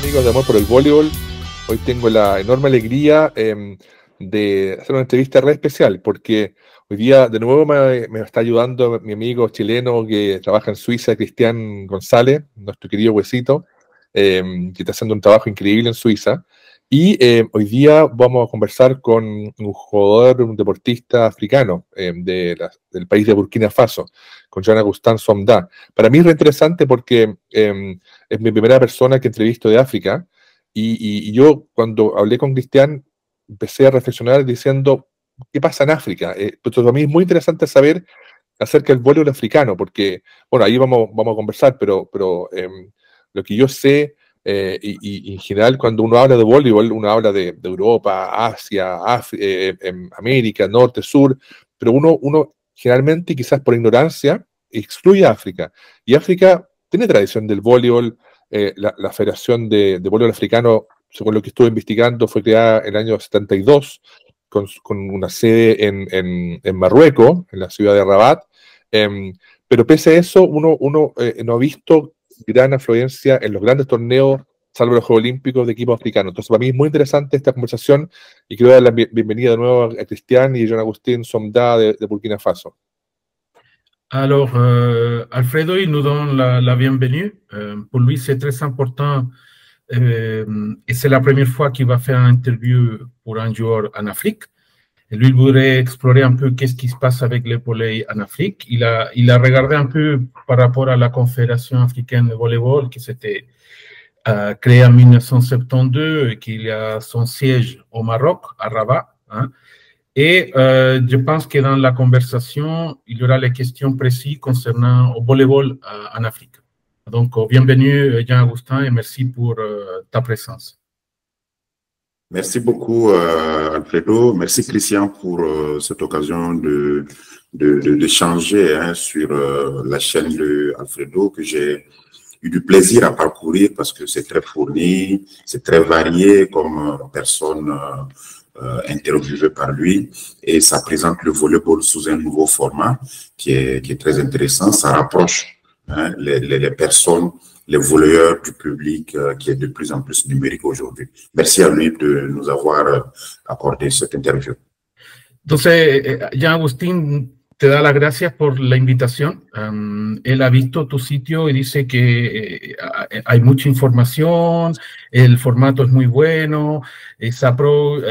Amigos de Amor por el Voleibol. Hoy tengo la enorme alegría de hacer una entrevista re especial, porque hoy día de nuevo me está ayudando mi amigo chileno que trabaja en Suiza, Cristian González, nuestro querido Huesito, que está haciendo un trabajo increíble en Suiza. Y hoy día vamos a conversar con un jugador, un deportista africano del país de Burkina Faso, con Jean Augustin Somda. Para mí es re interesante porque es mi primera persona que entrevisto de África, y yo cuando hablé con Cristian empecé a reflexionar diciendo, ¿qué pasa en África? Pues para mí es muy interesante saber acerca del voleibol africano, porque, bueno, ahí vamos a conversar, pero lo que yo sé, y en general cuando uno habla de voleibol, uno habla de Europa, Asia, América, Norte, Sur, pero uno generalmente, quizás por ignorancia, excluye a África. Y África tiene tradición del voleibol. La Federación de Voleibol Africano, según lo que estuve investigando, fue creada en el año 72 con una sede en Marruecos, en la ciudad de Rabat. Pero pese a eso, uno no ha visto gran afluencia en los grandes torneos, salvo los Juegos Olímpicos de equipos africanos. Entonces, para mí es muy interesante esta conversación y quiero dar la bienvenida de nuevo a Cristian y Jean Augustin Somda de Burkina Faso. Alors, Alfredo, il nous donne la bienvenue. Pour lui, c'est très important et c'est la première fois qu'il va faire une interview pour un joueur en Afrique. Et lui, il voudrait explorer un peu qu'est-ce qui se passe avec les volley en Afrique. Il a regardé un peu par rapport à la Confédération africaine de volleyball qui s'était créée en 1972 et qui a son siège au Maroc, à Rabat. Hein. Et je pense que dans la conversation, il y aura les questions précises concernant le volley-ball en Afrique. Donc, bienvenue, Jean Augustin, et merci pour ta présence. Merci beaucoup, Alfredo. Merci, Christian, pour cette occasion d'échanger sur la chaîne de Alfredo que j'ai eu du plaisir à parcourir parce que c'est très fourni, c'est très varié comme personne interviewé par lui, et ça présente le volleyball sous un nouveau format qui est très intéressant. Ça rapproche les personnes, les volleyeurs du public qui est de plus en plus numérique aujourd'hui. Merci à lui de nous avoir accordé cette interview. Entonces, Jean Agustín te da las gracias por la invitación. Él ha visto tu sitio y dice que hay mucha información, el formato es muy bueno,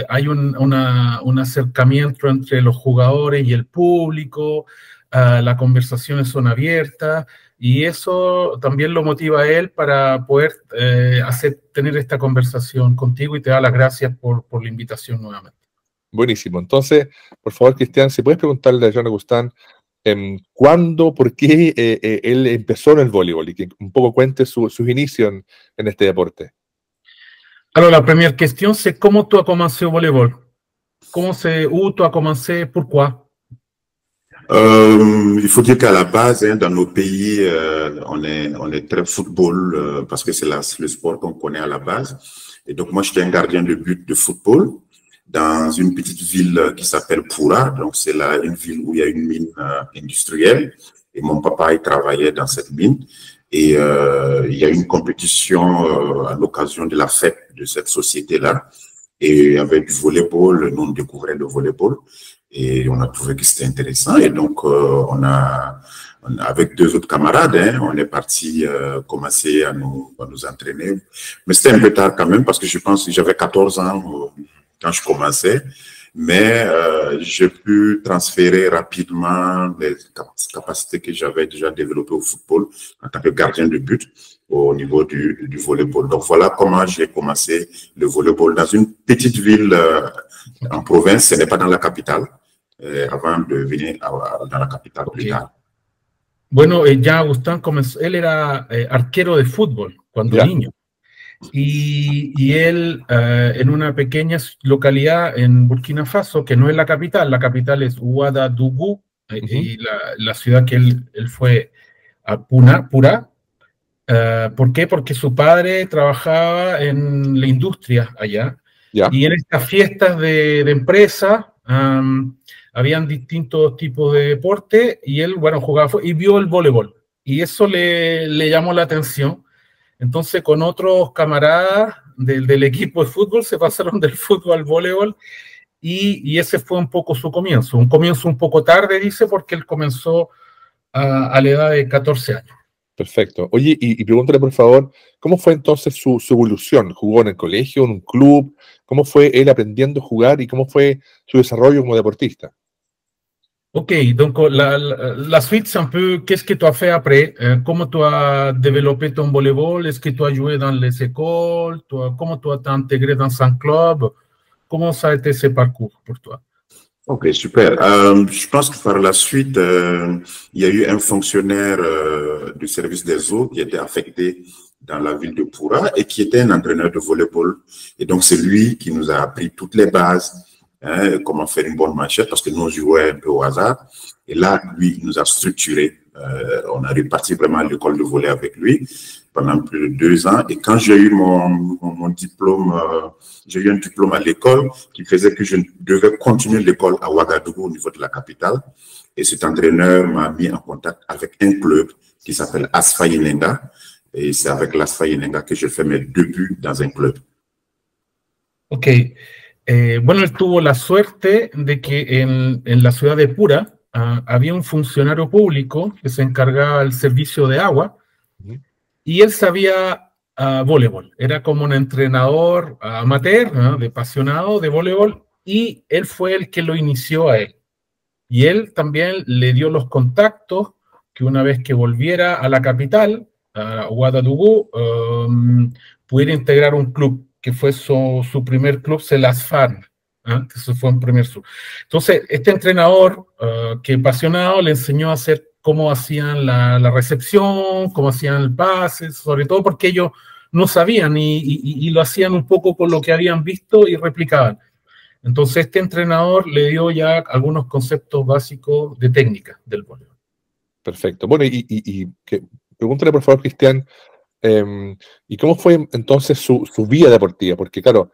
hay un acercamiento entre los jugadores y el público, las conversaciones son abiertas y eso también lo motiva a él para poder tener esta conversación contigo, y te da las gracias por la invitación nuevamente. Buenísimo. Entonces, por favor, Cristian, si puedes preguntarle a Jean Augustin cuándo, por qué él empezó en el voleibol y que un poco cuente sus inicios en este deporte. Alors, la première question, c'est comment tu as commencé au volleyball? Où tu as commencé? Pourquoi? Il faut dire qu'à la base, dans nos pays, on est très football parce que c'est le sport qu'on connaît à la base. Et donc, moi, j'étais un gardien de but de football dans une petite ville qui s'appelle Poura. Donc, c'est là une ville où il y a une mine industrielle. Et mon papa, il travaillait dans cette mine. Et il y a eu une compétition à l'occasion de la fête de cette société-là. Et il y avait du volleyball. Nous, on découvrait le volleyball. Et on a trouvé que c'était intéressant. Et donc, avec deux autres camarades, on est parti commencer à nous entraîner. Mais c'était un peu tard quand même parce que je pense que j'avais 14 ans quand je commençais. Mais j'ai pu transférer rapidement les capacités que j'avais déjà développées au football en tant que gardien de but au niveau du volleyball. Donc, voilà comment j'ai commencé le volleyball dans une petite ville en province. Ce n'est pas dans la capitale, avant de venir dans la capitale plus tard. Bueno, Jean Augustin comenzó, él era arquero de fútbol cuando niño. Y él, en una pequeña localidad en Burkina Faso, que no es la capital es Ouagadougou, y la ciudad que él fue a Pura. ¿Por qué? Porque su padre trabajaba en la industria allá. Y en estas fiestas de empresa habían distintos tipos de deporte y él, bueno, jugaba y vio el voleibol. Y eso le llamó la atención. Entonces, con otros camaradas del equipo de fútbol, se pasaron del fútbol al voleibol, y ese fue un poco su comienzo. Un comienzo un poco tarde, dice, porque él comenzó a la edad de 14 años. Perfecto. Oye, y pregúntale, por favor, ¿cómo fue entonces su evolución? ¿Jugó en el colegio, en un club? ¿Cómo fue él aprendiendo a jugar y cómo fue su desarrollo como deportista? Ok, donc la suite, c'est un peu qu'est-ce que tu as fait après, comment tu as développé ton volleyball, est-ce que tu as joué dans les écoles, comment tu as intégré dans un club, comment ça a été ce parcours pour toi? Ok, super. Je pense que par la suite, il y a eu un fonctionnaire du service des eaux qui était affecté dans la ville de Poura et qui était un entraîneur de volleyball. Et donc, c'est lui qui nous a appris toutes les bases, hein, comment faire une bonne manchette, parce que nous, on jouait un peu au hasard. Et là, lui, il nous a structuré. On a réparti vraiment l'école de volley avec lui pendant plus de 2 ans. Et quand j'ai eu mon diplôme, j'ai eu un diplôme à l'école qui faisait que je devais continuer l'école à Ouagadougou au niveau de la capitale. Et cet entraîneur m'a mis en contact avec un club qui s'appelle Asfa Yenenga. Et c'est avec l'Asfa Yenenga que j'ai fait mes débuts dans un club. Ok. Bueno, él tuvo la suerte de que en la ciudad de Pura había un funcionario público que se encargaba del servicio de agua, y él sabía voleibol. Era como un entrenador amateur, ¿no?, de apasionado de voleibol, y él fue el que lo inició a él. Y él también le dio los contactos que una vez que volviera a la capital, a Ouagadougou, pudiera integrar un club, que fue su primer club, c'est l'ASFAN, ¿eh? Que eso fue un primer sub. Entonces, este entrenador, que apasionado, le enseñó a hacer cómo hacían la recepción, cómo hacían el pase, sobre todo porque ellos no sabían y lo hacían un poco con lo que habían visto y replicaban. Entonces, este entrenador le dio ya algunos conceptos básicos de técnica del voleibol. Perfecto. Bueno, pregúntale, por favor, Cristian, ¿y cómo fue entonces su vida deportiva? Porque, claro,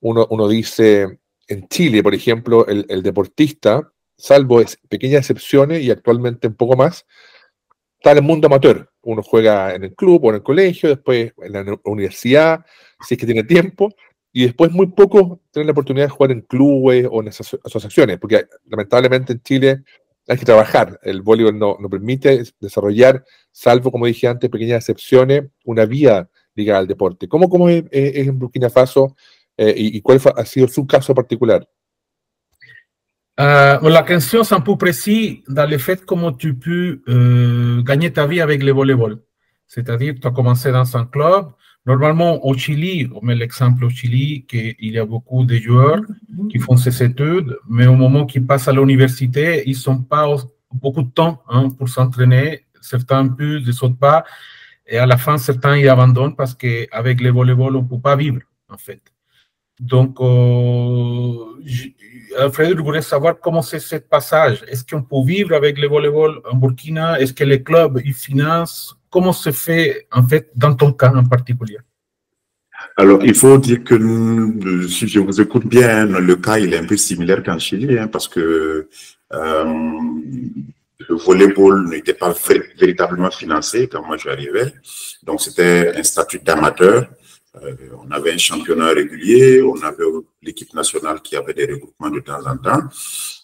uno dice, en Chile, por ejemplo, el deportista, salvo pequeñas excepciones y actualmente un poco más, está en el mundo amateur. Uno juega en el club o en el colegio, después en la universidad, si es que tiene tiempo, y después muy pocos tienen la oportunidad de jugar en clubes o en esas asociaciones, porque lamentablemente en Chile hay que trabajar. El voleibol no permite desarrollar, salvo, como dije antes, pequeñas excepciones, una vía ligada al deporte. ¿Cómo es en Burkina Faso y cuál ha sido su caso particular? La question, c'est un peu précis dans le fait comment tu peux gagner ta vie avec le voleibol. C'est-à-dire, tu as commencé dans un club. Normalement, au Chili, on met l'exemple au Chili, qu'il y a beaucoup de joueurs qui font ces études, mais au moment qu'ils passent à l'université, ils n'ont pas beaucoup de temps, hein, pour s'entraîner. Certains un peu ne sautent pas, et à la fin, certains y abandonnent parce qu'avec le volleyball, on ne peut pas vivre, en fait. Donc, Alfredo, je voulais savoir comment c'est ce passage. Est-ce qu'on peut vivre avec le volleyball en Burkina? Est-ce que les clubs ils financent? Comment se fait, en fait, dans ton cas en particulier? Alors, il faut dire que, si je vous écoute bien, le cas il est un peu similaire qu'en Chili, hein, parce que le volleyball n'était pas véritablement financé quand moi j'arrivais. Donc, c'était un statut d'amateur. On avait un championnat régulier, on avait l'équipe nationale qui avait des regroupements de temps en temps,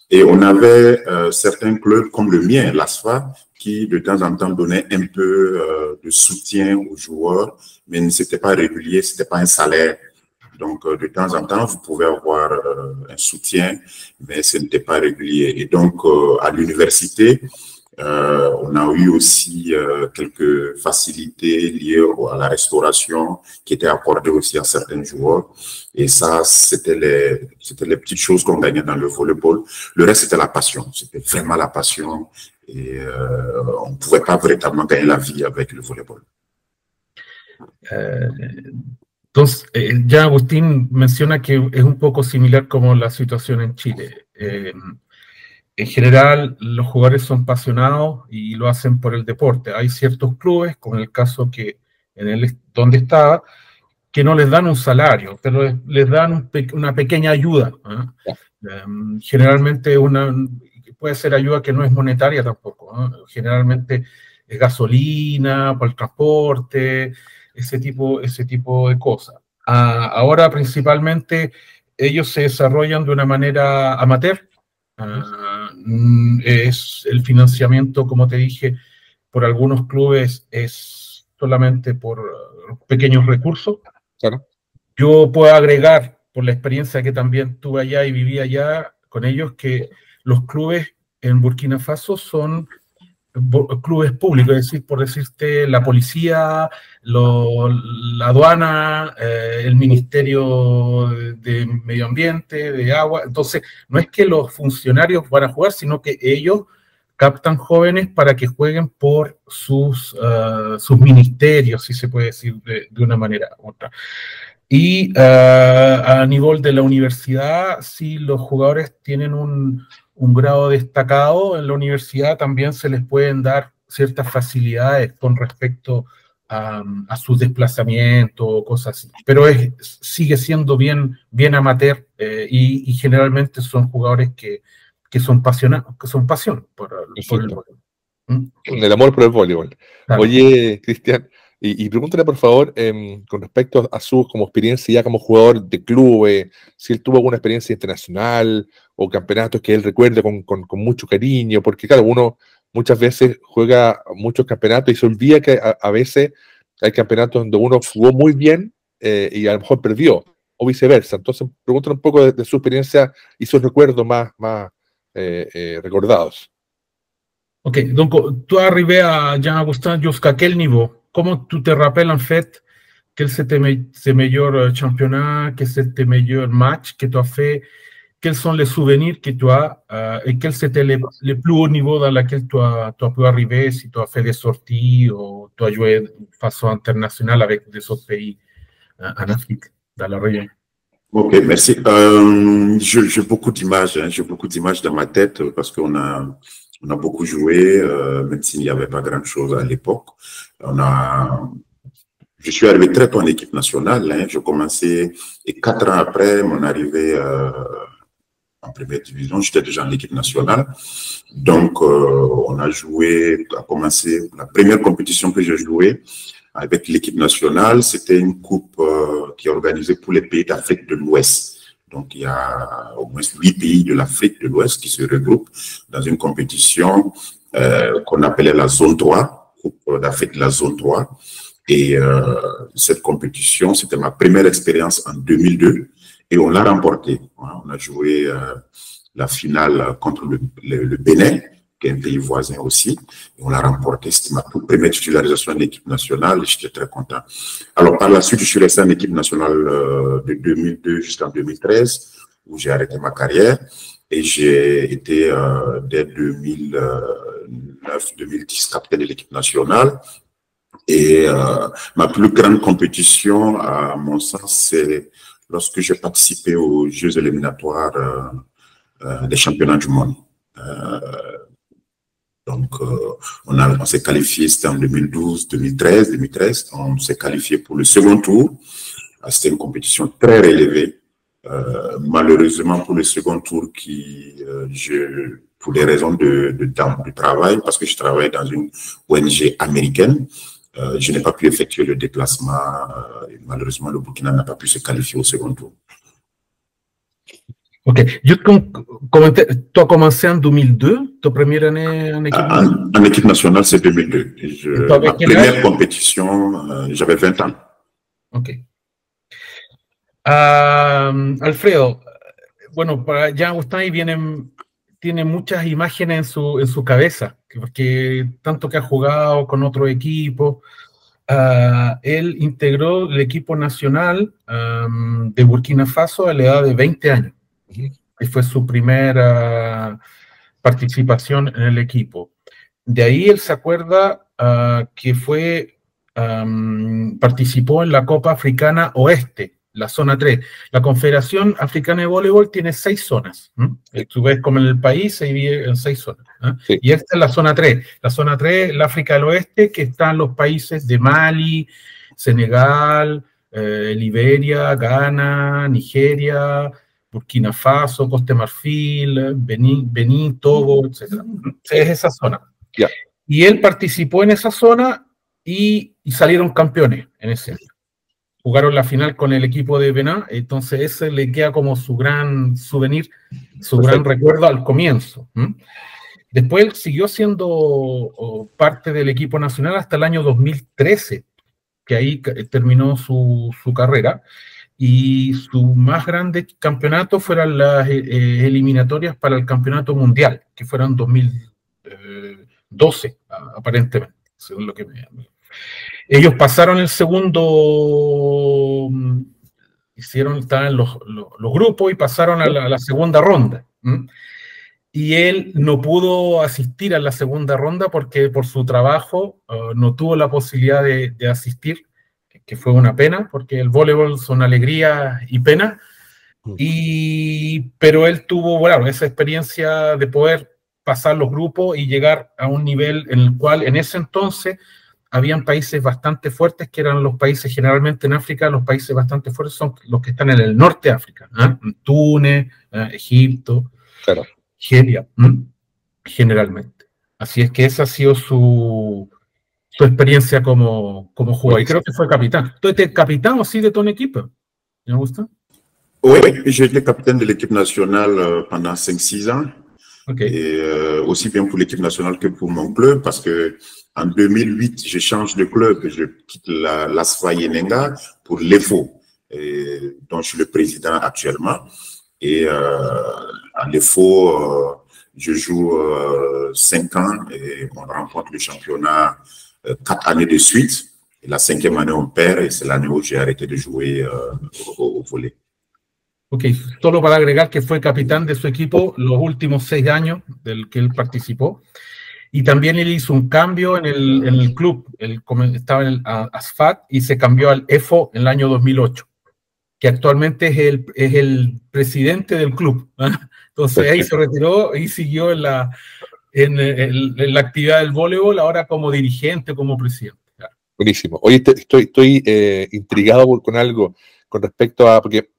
et on avait certains clubs comme le mien, l'ASFA, qui de temps en temps donnait un peu de soutien aux joueurs, mais ce n'était pas régulier, ce n'était pas un salaire. Donc, de temps en temps, vous pouvez avoir un soutien, mais ce n'était pas régulier. Et donc, à l'université, on a eu aussi quelques facilités liées à la restauration qui étaient accordées aussi à certains joueurs. Et ça, c'était les petites choses qu'on gagnait dans le volleyball. Le reste, c'était la passion. C'était vraiment la passion. Et on ne pouvait pas véritablement gagner la vie avec le volleyball. Entonces, ya Agustín menciona que es un poco similar como la situación en Chile. En general, los jugadores son apasionados y lo hacen por el deporte. Hay ciertos clubes, como en el caso que donde estaba, que no les dan un salario, pero les dan una pequeña ayuda, ¿eh? Generalmente puede ser ayuda que no es monetaria tampoco, ¿eh? Generalmente es gasolina, por el transporte, ese tipo de cosas. Ahora principalmente ellos se desarrollan de una manera amateur. Es el financiamiento, como te dije, por algunos clubes es solamente por pequeños recursos. Claro. Yo puedo agregar, por la experiencia que también tuve allá y viví allá con ellos, que los clubes en Burkina Faso son clubes públicos, es decir, por decirte, la policía, la aduana, el Ministerio de Medio Ambiente, de agua. Entonces, no es que los funcionarios van a jugar, sino que ellos captan jóvenes para que jueguen por sus ministerios, si se puede decir de una manera u otra. Y a nivel de la universidad, si los jugadores tienen un grado destacado en la universidad, también se les pueden dar ciertas facilidades con respecto a sus desplazamientos o cosas así. Pero sigue siendo bien amateur y generalmente son jugadores que son pasionados, que son pasión por el voleibol. El amor por el voleibol. Claro. Oye, Cristian, y pregúntale por favor, con respecto a su como experiencia ya como jugador de clubes, si él tuvo alguna experiencia internacional o campeonatos que él recuerde con mucho cariño, porque claro, uno muchas veces juega muchos campeonatos y se olvida que a veces hay campeonatos donde uno jugó muy bien y a lo mejor perdió, o viceversa. Entonces, pregúntale un poco de su experiencia y sus recuerdos más recordados. Ok, donc toi, arrivé à Jean-Augustin, jusqu'à quel niveau? Comment tu te rappelles en fait quels c'était tes meilleurs championnats, quels c'était tes meilleurs matchs que tu as fait, quels sont les souvenirs que tu as et quels c'était les plus hauts niveaux dans lesquels tu as pu arriver, si tu as fait des sorties ou tu as joué de façon internationale avec des autres pays en Afrique, dans la région? Ok, merci. J'ai beaucoup d'images, dans ma tête parce qu'on a beaucoup joué, même s'il n'y avait pas grand-chose à l'époque. Je suis arrivé très tôt en équipe nationale. Je commençais, et 4 ans après mon arrivée en première division, j'étais déjà en équipe nationale. Donc, on a commencé, la première compétition que j'ai jouée avec l'équipe nationale, c'était une coupe qui est organisée pour les pays d'Afrique de l'Ouest. Donc, il y a au moins 8 pays de l'Afrique de l'Ouest qui se regroupent dans une compétition qu'on appelait la zone 3, Coupe d'Afrique de la zone 3. Et cette compétition, c'était ma première expérience en 2002 et on l'a remportée. On a joué la finale contre le Bénin, qui est un pays voisin aussi. Et on l'a remporté. C'était ma toute première titularisation en équipe nationale et j'étais très content. Alors, par la suite, je suis resté en équipe nationale de 2002 jusqu'en 2013, où j'ai arrêté ma carrière. Et j'ai été, dès 2009-2010, capitaine de l'équipe nationale. Et ma plus grande compétition, à mon sens, c'est lorsque j'ai participé aux Jeux éliminatoires des championnats du monde. Donc, on s'est qualifié, c'était en 2012, 2013. On s'est qualifié pour le second tour. C'était une compétition très relevée. Malheureusement, pour le second tour, pour des raisons de travail, parce que je travaillais dans une ONG américaine, je n'ai pas pu effectuer le déplacement. Malheureusement, le Burkina n'a pas pu se qualifier au second tour. Ok. Tu as commencé en 2002, ta première année en équipe nationale? En équipe nationale, c'est 2002. Ma première compétition, j'avais 20 ans. Ok. Alfredo, bueno, para Jean-Augustin tiene muchas imágenes en su cabeza, porque tanto que ha jugado con otro equipo. Él integró el equipo nacional de Burkina Faso a la edad de 20 años. Y fue su primera participación en el equipo. De ahí él se acuerda que participó en la Copa Africana Oeste, la zona 3. La Confederación Africana de Voleibol tiene 6 zonas. Tú ves como en el país se divide en 6 zonas. Sí. Y esta es la zona 3. La zona 3, el África del Oeste, que están los países de Mali, Senegal, Liberia, Ghana, Nigeria, Burkina Faso, Costa de Marfil, Benín, Togo, etc. Es esa zona. Yeah. Y él participó en esa zona y y salieron campeones en ese año. Jugaron la final con el equipo de Benin, entonces ese le queda como su gran souvenir, su gran recuerdo al comienzo. Después él siguió siendo parte del equipo nacional hasta el año 2013, que ahí terminó su carrera, y su más grande campeonato fueron las eliminatorias para el campeonato mundial, que fueron 2012, aparentemente, según lo que me... Ellos pasaron el segundo, estaban los grupos y pasaron a la segunda ronda. Y él no pudo asistir a la segunda ronda porque por su trabajo no tuvo la posibilidad de asistir, que fue una pena, porque el voleibol son alegría y pena, pero él tuvo, bueno, esa experiencia de poder pasar los grupos y llegar a un nivel en el cual en ese entonces habían países bastante fuertes, que eran los países generalmente en África, los países bastante fuertes son los que están en el norte de África, Túnez, Egipto, claro. Nigeria, generalmente. Así es que esa ha sido su experiencia como jugador. Y creo que fue capitán. ¿Tú eres capitán aussi de ton equipo? ¿Me gusta? Oui, j'ai été capitaine de l'équipe nationale pendant 5-6 ans. Okay. Et aussi bien pour l'équipe nationale que pour mon club, parce que en 2008, je change de club, je quitte l'ASFA Yenenga pour l'EFO, dont je suis le président actuellement. Et à l'EFO, je joue 5 ans et on remporte le championnat 4 années de suite. Et la 5e année, on perd et c'est l'année où j'ai arrêté de jouer au volley. Ok, solo para agregar que fue capitán de su equipo los últimos 6 años del que él participó. Y también él hizo un cambio en el club. Él estaba en el ASFAT y se cambió al EFO en el año 2008, que actualmente es el presidente del club. Entonces ahí se retiró y siguió en la actividad del voleibol, ahora como dirigente, como presidente. Buenísimo. Oye, estoy intrigado con algo con respecto a... porque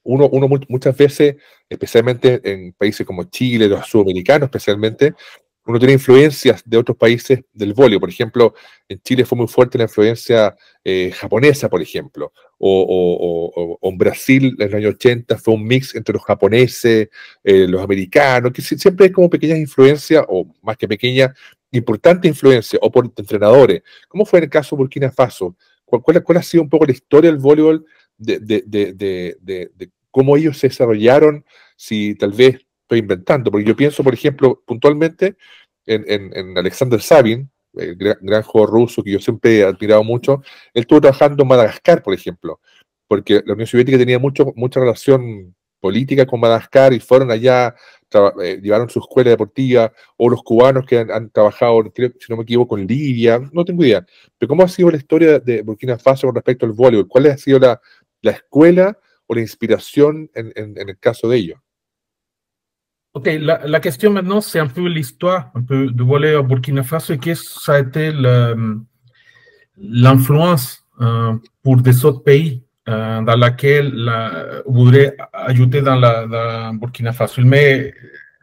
uno muchas veces, especialmente en países como Chile, los sudamericanos especialmente, uno tiene influencias de otros países del voleibol. Por ejemplo, en Chile fue muy fuerte la influencia japonesa, por ejemplo, o en Brasil en los años 80 fue un mix entre los japoneses, los americanos, que siempre hay como pequeñas influencias, o más que pequeñas, importantes influencias, o por entrenadores. ¿Cómo fue en el caso de Burkina Faso? ¿Cuál ha sido un poco la historia del voleibol, de cómo ellos se desarrollaron? Si tal vez estoy inventando, porque yo pienso, por ejemplo, puntualmente en Alexander Sabin, el gran jugador ruso que yo siempre he admirado mucho. Él estuvo trabajando en Madagascar, por ejemplo, porque la Unión Soviética tenía mucha relación política con Madagascar y fueron allá, llevaron su escuela deportiva, o los cubanos que han trabajado, creo, si no me equivoco, con Libia, no tengo idea. Pero ¿cómo ha sido la historia de Burkina Faso con respecto al voleibol? ¿Cuál ha sido la escuela o la inspiración en el caso de ellos? Ok, la question maintenant, c'est un peu l'histoire un peu de volley au Burkina Faso et que ça a été l'influence pour des autres pays dans laquelle voudrait ajouter dans Burkina Faso. Il met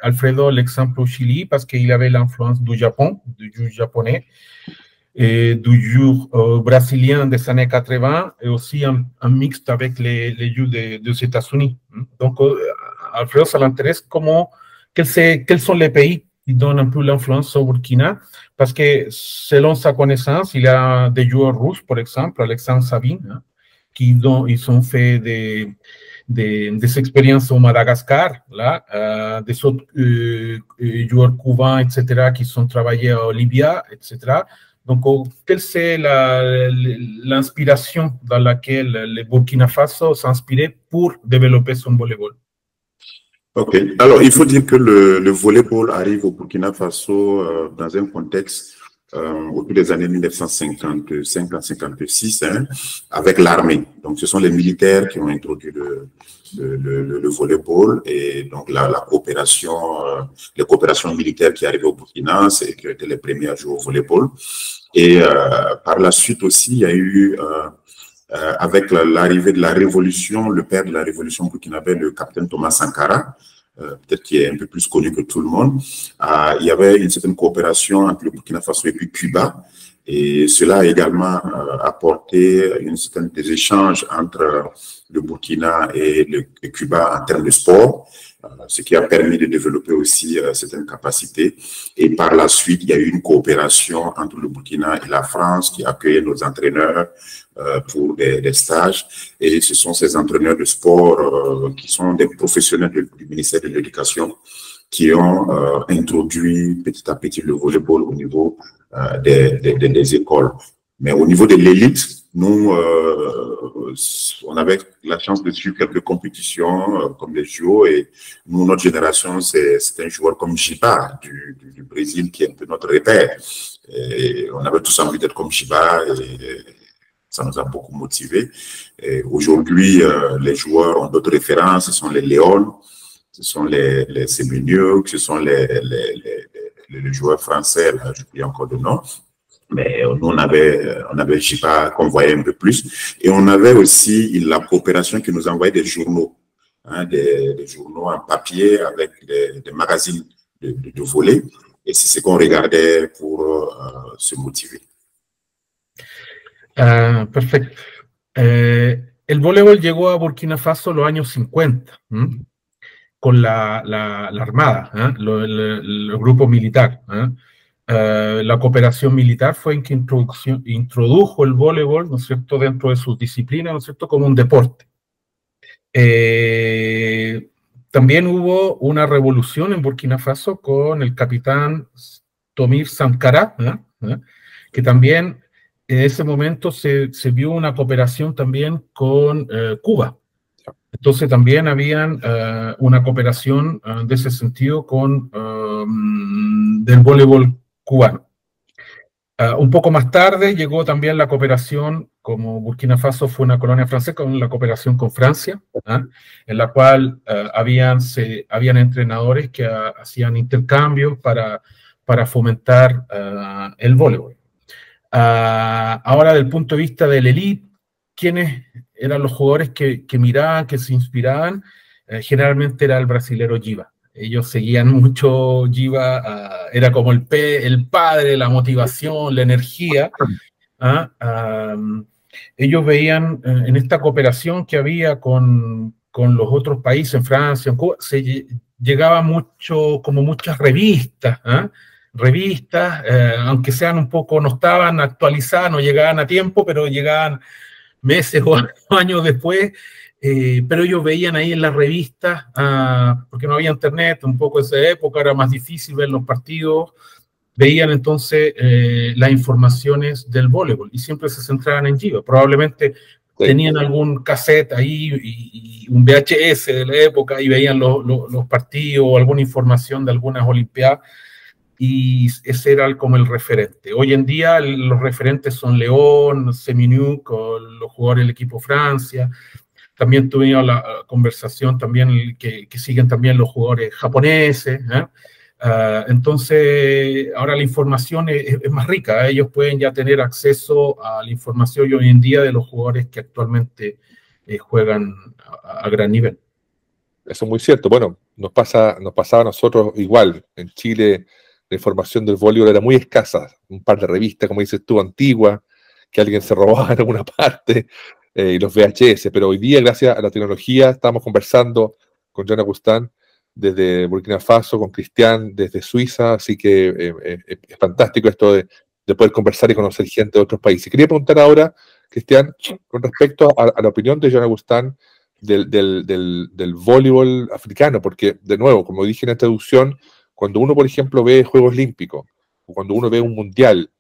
Alfredo l'exemple au Chili parce qu'il avait l'influence du Japon, du jeu japonais, et du jeu brésilien des années 80 et aussi un mixte avec les jeux des États-Unis. Donc, Alfredo, ça l'intéresse quels sont les pays qui donnent un peu l'influence au Burkina, parce que selon sa connaissance, il y a des joueurs russes, par exemple, Alexandre Sabin, ils ont fait des expériences au Madagascar, là, des autres joueurs couvents, etc., qui sont travaillés au Libya, etc. Donc, quelle c'est l'inspiration dans laquelle le Burkina Faso s'inspirait pour développer son volleyball? Ok, alors il faut dire que le volleyball arrive au Burkina Faso dans un contexte autour des années 1955-56 avec l'armée. Donc ce sont les militaires qui ont introduit le volleyball et donc la coopération, les coopérations militaires qui arrivaient au Burkina, c'est qui étaient les premiers à jouer au volleyball. Et par la suite aussi, il y a eu avec l'arrivée de la révolution, le père de la révolution burkinabé, le capitaine Thomas Sankara, peut-être qui est un peu plus connu que tout le monde, il y avait une certaine coopération entre le Burkina Faso et puis Cuba. Et cela a également apporté une certaine des échanges entre le Burkina et le Cuba en termes de sport, ce qui a permis de développer aussi certaines capacités. Et par la suite, il y a eu une coopération entre le Burkina et la France qui accueillait nos entraîneurs pour des stages. Et ce sont ces entraîneurs de sport qui sont des professionnels du ministère de l'Éducation qui ont introduit petit à petit le volleyball au niveau des écoles. Mais au niveau de l'élite, nous, on avait la chance de suivre quelques compétitions comme les JO, et nous, notre génération, c'est un joueur comme Giba du Brésil qui est un peu notre repère. Et on avait tous envie d'être comme Giba et ça nous a beaucoup motivés. Aujourd'hui, les joueurs ont d'autres références, ce sont les Léon, ce sont les Semenuk, ce sont les joueurs français, là, j'oublie encore le nom. Mais nous, on avait Giba qu'on voyait un peu plus. Et on avait aussi la coopération qui nous envoyait des journaux, hein, des journaux en papier avec des magazines de volley. Et c'est ce qu'on regardait pour se motiver. Perfecto. El voleibol llegó a Burkina Faso en los años 50, con la Armada, el grupo militar. La cooperación militar fue en que introdujo el voleibol, ¿no es cierto?, dentro de sus disciplinas, ¿no es cierto?, como un deporte. También hubo una revolución en Burkina Faso con el capitán Tomir Sankara, que también en ese momento se vio una cooperación también con Cuba. Entonces también habían una cooperación de ese sentido con del voleibol cubano. Un poco más tarde llegó también la cooperación, como Burkina Faso fue una colonia francesa, con la cooperación con Francia, en la cual habían entrenadores que hacían intercambios para fomentar el voleibol. Ahora, desde el punto de vista del elite, ¿quiénes eran los jugadores que miraban, que se inspiraban? Generalmente era el brasilero Giba. Ellos seguían mucho Giba, era como el padre, la motivación, la energía. Ellos veían en esta cooperación que había con los otros países, en Francia, en Cuba, llegaba mucho, como muchas revistas, revistas, aunque sean un poco, no estaban actualizadas, no llegaban a tiempo, pero llegaban meses o años después, pero ellos veían ahí en las revistas, porque no había internet, un poco esa época era más difícil ver los partidos, veían entonces las informaciones del voleibol y siempre se centraban en Giba. Probablemente tenían algún cassette ahí y un VHS de la época y veían los partidos o alguna información de algunas olimpiadas, y ese era como el referente. Hoy en día los referentes son León, Semenuk, los jugadores del equipo Francia. También tuvimos la conversación también que siguen también los jugadores japoneses. Entonces, ahora la información es más rica. Ellos pueden ya tener acceso a la información hoy en día de los jugadores que actualmente juegan a gran nivel. Eso es muy cierto. Bueno, nos pasaba a nosotros igual. En Chile la información del voleibol era muy escasa. Un par de revistas, como dices tú, antiguas, que alguien se robaba en alguna parte, y los VHS. Pero hoy día, gracias a la tecnología, estamos conversando con John Agustán desde Burkina Faso, con Cristian desde Suiza, así que es fantástico esto de poder conversar y conocer gente de otros países. Quería preguntar ahora, Cristian, con respecto a la opinión de John Agustán del voleibol africano, porque, de nuevo, como dije en la introducción, cuando uno, por ejemplo, ve Juegos Olímpicos, o cuando uno ve un Mundial,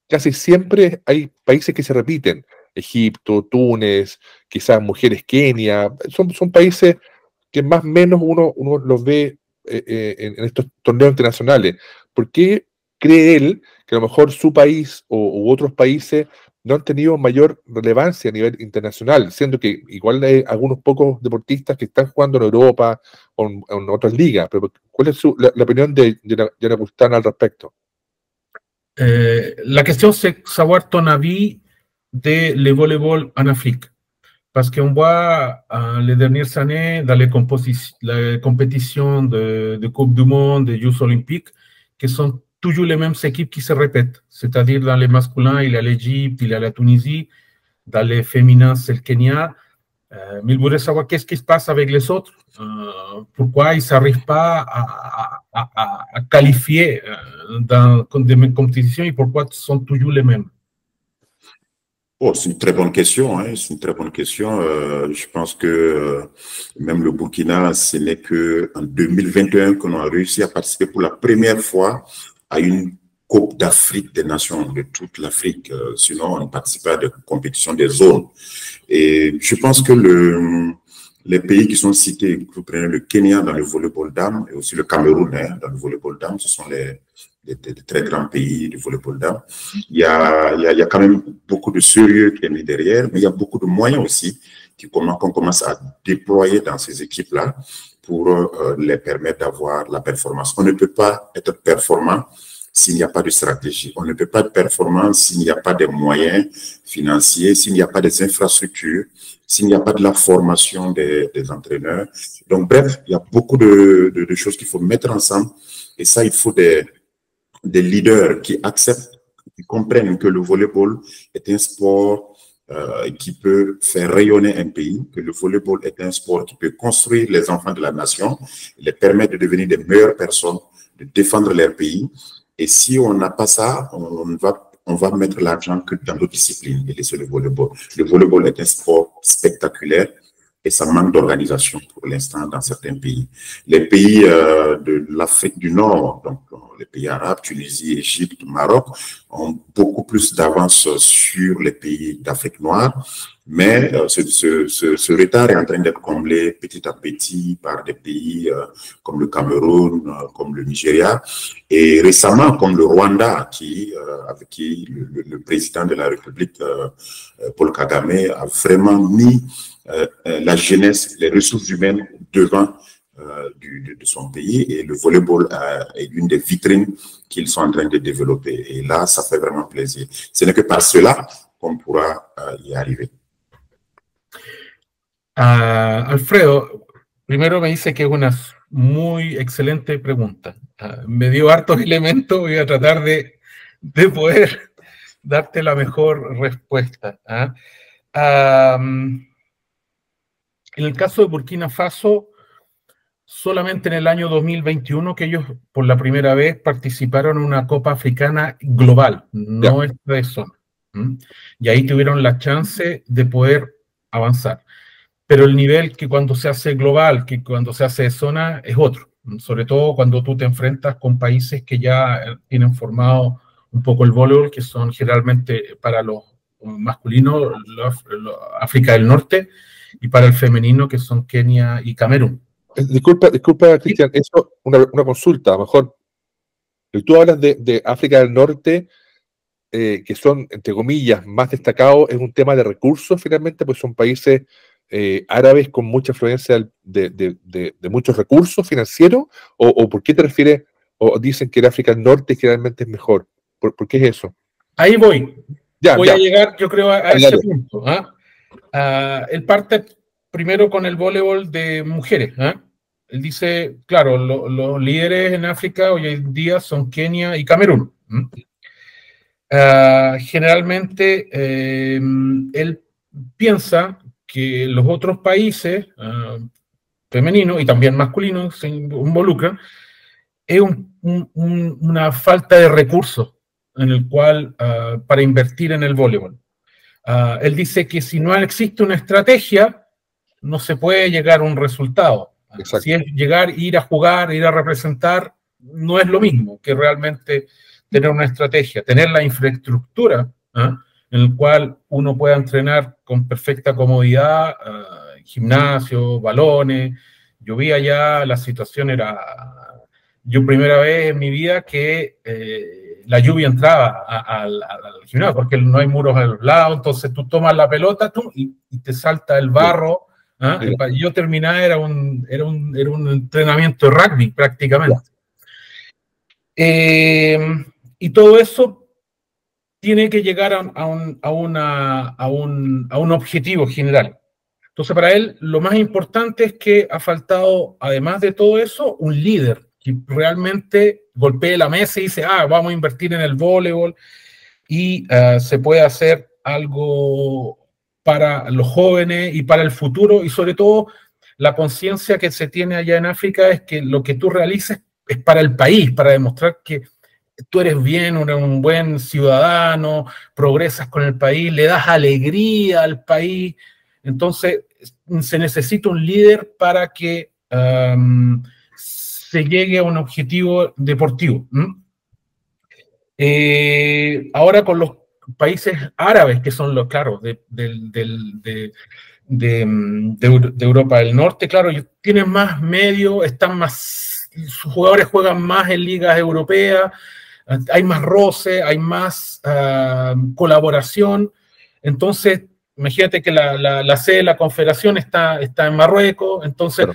casi siempre hay países que se repiten. Egipto, Túnez, quizás mujeres Kenia, son países que más o menos uno los ve en estos torneos internacionales. ¿Por qué cree él que a lo mejor su país u otros países no han tenido mayor relevancia a nivel internacional, siendo que igual hay algunos pocos deportistas que están jugando en Europa o en otras ligas? Pero ¿cuál es la opinión de John Agustán al respecto? La question, c'est savoir ton avis de le volleyball en Afrique. Parce qu'on voit les dernières années, dans les compétitions de Coupe du Monde, des Jeux Olympiques, que sont toujours les mêmes équipes qui se répètent, c'est-à-dire dans les masculins, il y a l'Égypte, il y a la Tunisie, dans les féminins, c'est le Kenya. Mais il voudrait savoir qu'est-ce qui se passe avec les autres, pourquoi ils n'arrivent pas à qualifier dans des compétitions et pourquoi ce sont toujours les mêmes. Oh, c'est une très bonne question, hein. C'est une très bonne question. Je pense que même le Burkina, ce n'est qu'en 2021 qu'on a réussi à participer pour la première fois à une Coupe d'Afrique des Nations, de toute l'Afrique. Sinon, on participait à des compétitions des zones. Et je pense que les pays qui sont cités, vous prenez le Kenya dans le volleyball dames et aussi le Cameroun hein, dans le volleyball dames, ce sont les très grands pays du volleyball dames. Il y a quand même beaucoup de sérieux qui est mis derrière, mais il y a beaucoup de moyens aussi qu'on commence à déployer dans ces équipes-là pour les permettre d'avoir la performance. On ne peut pas être performant s'il n'y a pas de stratégie. On ne peut pas être performant s'il n'y a pas de moyens financiers, s'il n'y a pas des infrastructures, s'il n'y a pas de la formation des entraîneurs. Donc, bref, il y a beaucoup de choses qu'il faut mettre ensemble. Et ça, il faut des leaders qui acceptent, qui comprennent que le volleyball est un sport qui peut faire rayonner un pays, que le volleyball est un sport qui peut construire les enfants de la nation, les permettre de devenir des meilleures personnes, de défendre leur pays. Et si on n'a pas ça, on va mettre l'argent que dans d'autres disciplines et laisser le volleyball. Le volleyball est un sport spectaculaire et ça manque d'organisation pour l'instant dans certains pays. Les pays de l'Afrique du Nord, donc les pays arabes, Tunisie, Égypte, Maroc, ont beaucoup plus d'avance sur les pays d'Afrique noire. Mais ce retard est en train d'être comblé petit à petit par des pays comme le Cameroun, comme le Nigeria, et récemment comme le Rwanda, avec qui le président de la République, Paul Kagame, a vraiment mis la jeunesse, les ressources humaines devant de son pays, et le volleyball est une des vitrines qu'ils sont en train de développer. Et là, ça fait vraiment plaisir. Ce n'est que par cela qu'on pourra y arriver. Alfredo, primero me dice que es una muy excelente pregunta. Me dio hartos elementos, voy a tratar de poder darte la mejor respuesta. En el caso de Burkina Faso, solamente en el año 2021 que ellos por la primera vez participaron en una Copa Africana global, no es de zona. Y ahí tuvieron la chance de poder avanzar. Pero el nivel que cuando se hace global, que cuando se hace de zona, es otro. Sobre todo cuando tú te enfrentas con países que ya tienen formado un poco el voleibol, que son generalmente para los masculinos, África del Norte, y para el femenino, que son Kenia y Camerún. Disculpa, Cristian, eso una consulta, a lo mejor. Tú hablas de África del Norte, que son, entre comillas, más destacados, es un tema de recursos, finalmente, pues son países árabes con mucha influencia de muchos recursos financieros, o ¿por qué te refieres? O dicen que el África del Norte generalmente es mejor. ¿Por qué es eso? Ahí voy. Voy a llegar, yo creo, a ese punto. Él parte primero con el voleibol de mujeres. Él dice, claro, los líderes en África hoy en día son Kenia y Camerún. Generalmente, él piensa que los otros países femeninos y también masculinos se involucran, es una falta de recursos en el cual para invertir en el voleibol. Él dice que si no existe una estrategia, no se puede llegar a un resultado. Si es llegar, ir a jugar, ir a representar, no es lo mismo que realmente tener una estrategia, tener la infraestructura en el cual uno pueda entrenar con perfecta comodidad, gimnasio, balones. Yo vi allá, la situación era... Yo primera vez en mi vida que la lluvia entraba al gimnasio, porque no hay muros a los lados, entonces tú tomas la pelota y te salta el barro. Yo terminaba, era un entrenamiento de rugby prácticamente. Y todo eso tiene que llegar a un objetivo general. Entonces, para él, lo más importante es que ha faltado, además de todo eso, un líder que realmente golpee la mesa y dice, vamos a invertir en el voleibol y se puede hacer algo para los jóvenes y para el futuro, y sobre todo la conciencia que se tiene allá en África es que lo que tú realices es para el país, para demostrar que tú eres bien, un buen ciudadano, progresas con el país, le das alegría al país. Entonces, se necesita un líder para que se llegue a un objetivo deportivo. Ahora con los países árabes, que son los, claro, de Europa del Norte, claro, tienen más medios, están más, sus jugadores juegan más en ligas europeas, hay más roce, hay más colaboración. Entonces, imagínate que la sede de la confederación está en Marruecos, entonces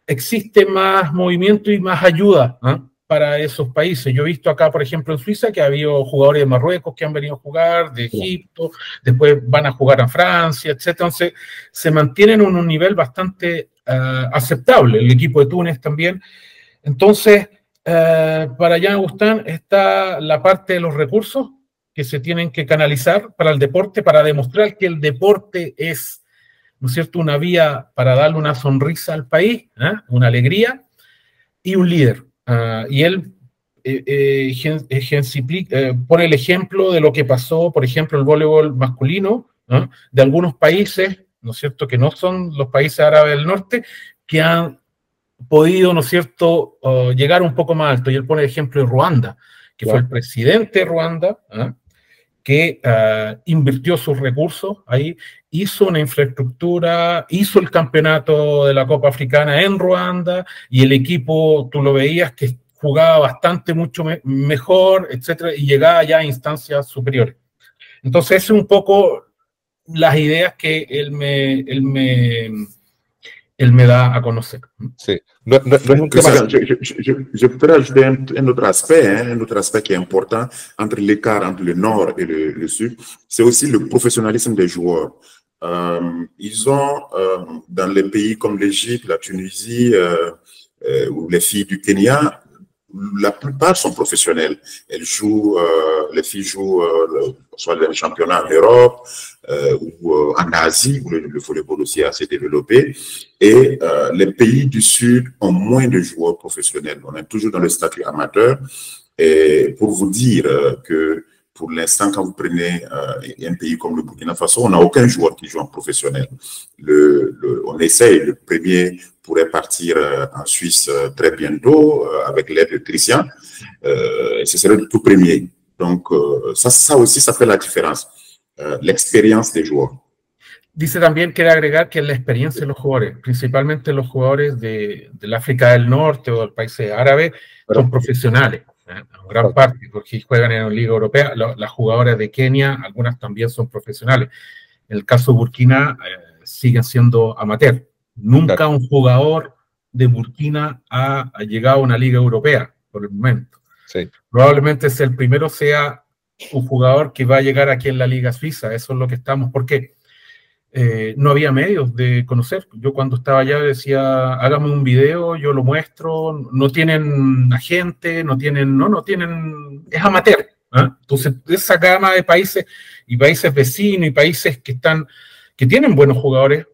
existe más movimiento y más ayuda para esos países. Yo he visto acá, por ejemplo, en Suiza, que ha habido jugadores de Marruecos que han venido a jugar, de Egipto, después van a jugar a Francia, etc. Entonces, se mantienen en un nivel bastante aceptable. El equipo de Túnez también. Entonces, para Jan Agustán está la parte de los recursos que se tienen que canalizar para el deporte, para demostrar que el deporte es, ¿no es cierto?, una vía para darle una sonrisa al país, una alegría, y un líder. Y él pone el ejemplo de lo que pasó, por ejemplo, el voleibol masculino, de algunos países, ¿no es cierto?, que no son los países árabes del norte, que han podido, ¿no es cierto?, llegar un poco más alto. Y él pone el ejemplo de Ruanda, que fue el presidente de Ruanda, que invirtió sus recursos ahí, hizo una infraestructura, hizo el campeonato de la Copa Africana en Ruanda, y el equipo, tú lo veías, que jugaba bastante, mucho mejor, etcétera, y llegaba ya a instancias superiores. Entonces, es un poco las ideas que él me da a conocer. Sí. No es un tema... Je peux rajouter un autre aspect qui est important entre l'écart entre le nord et le sud, c'est aussi le professionnalisme des joueurs. Ils ont, dans les pays comme l'Égypte, la Tunisie, ou les filles du Kenya, la plupart sont professionnelles. Elles jouent, les filles jouent soit les championnats en Europe ou en Asie, où le volleyball aussi est assez développé. Et les pays du Sud ont moins de joueurs professionnels. On est toujours dans le statut amateur. Et pour vous dire que pour l'instant, quand vous prenez un pays comme le Burkina Faso, on n'a aucun joueur qui joue en professionnel. On essaye, le premier pourrait partir en Suisse très bientôt avec l'aide de Christian. Ce serait le tout premier. Donc, ça aussi, ça fait la différence. L'expérience des joueurs. Dice también, quiere agregar que la experiencia de los jugadores, principalmente los jugadores del África del Norte o del países árabes, son profesionales. En gran parte, porque juegan en la Liga Europea. Las jugadoras de Kenia, algunas también son profesionales. En el caso de Burkina, siguen siendo amateur. Nunca un jugador de Burkina ha llegado a una Liga Europea, por el momento. Sí. Probablemente el primero sea un jugador que va a llegar aquí en la Liga Suiza. Eso es lo que estamos, porque no había medios de conocer. Yo cuando estaba allá decía, hágame un video, yo lo muestro. No tienen agente, no tienen, es amateur. Entonces, esa gama de países y países vecinos y países que tienen buenos jugadores,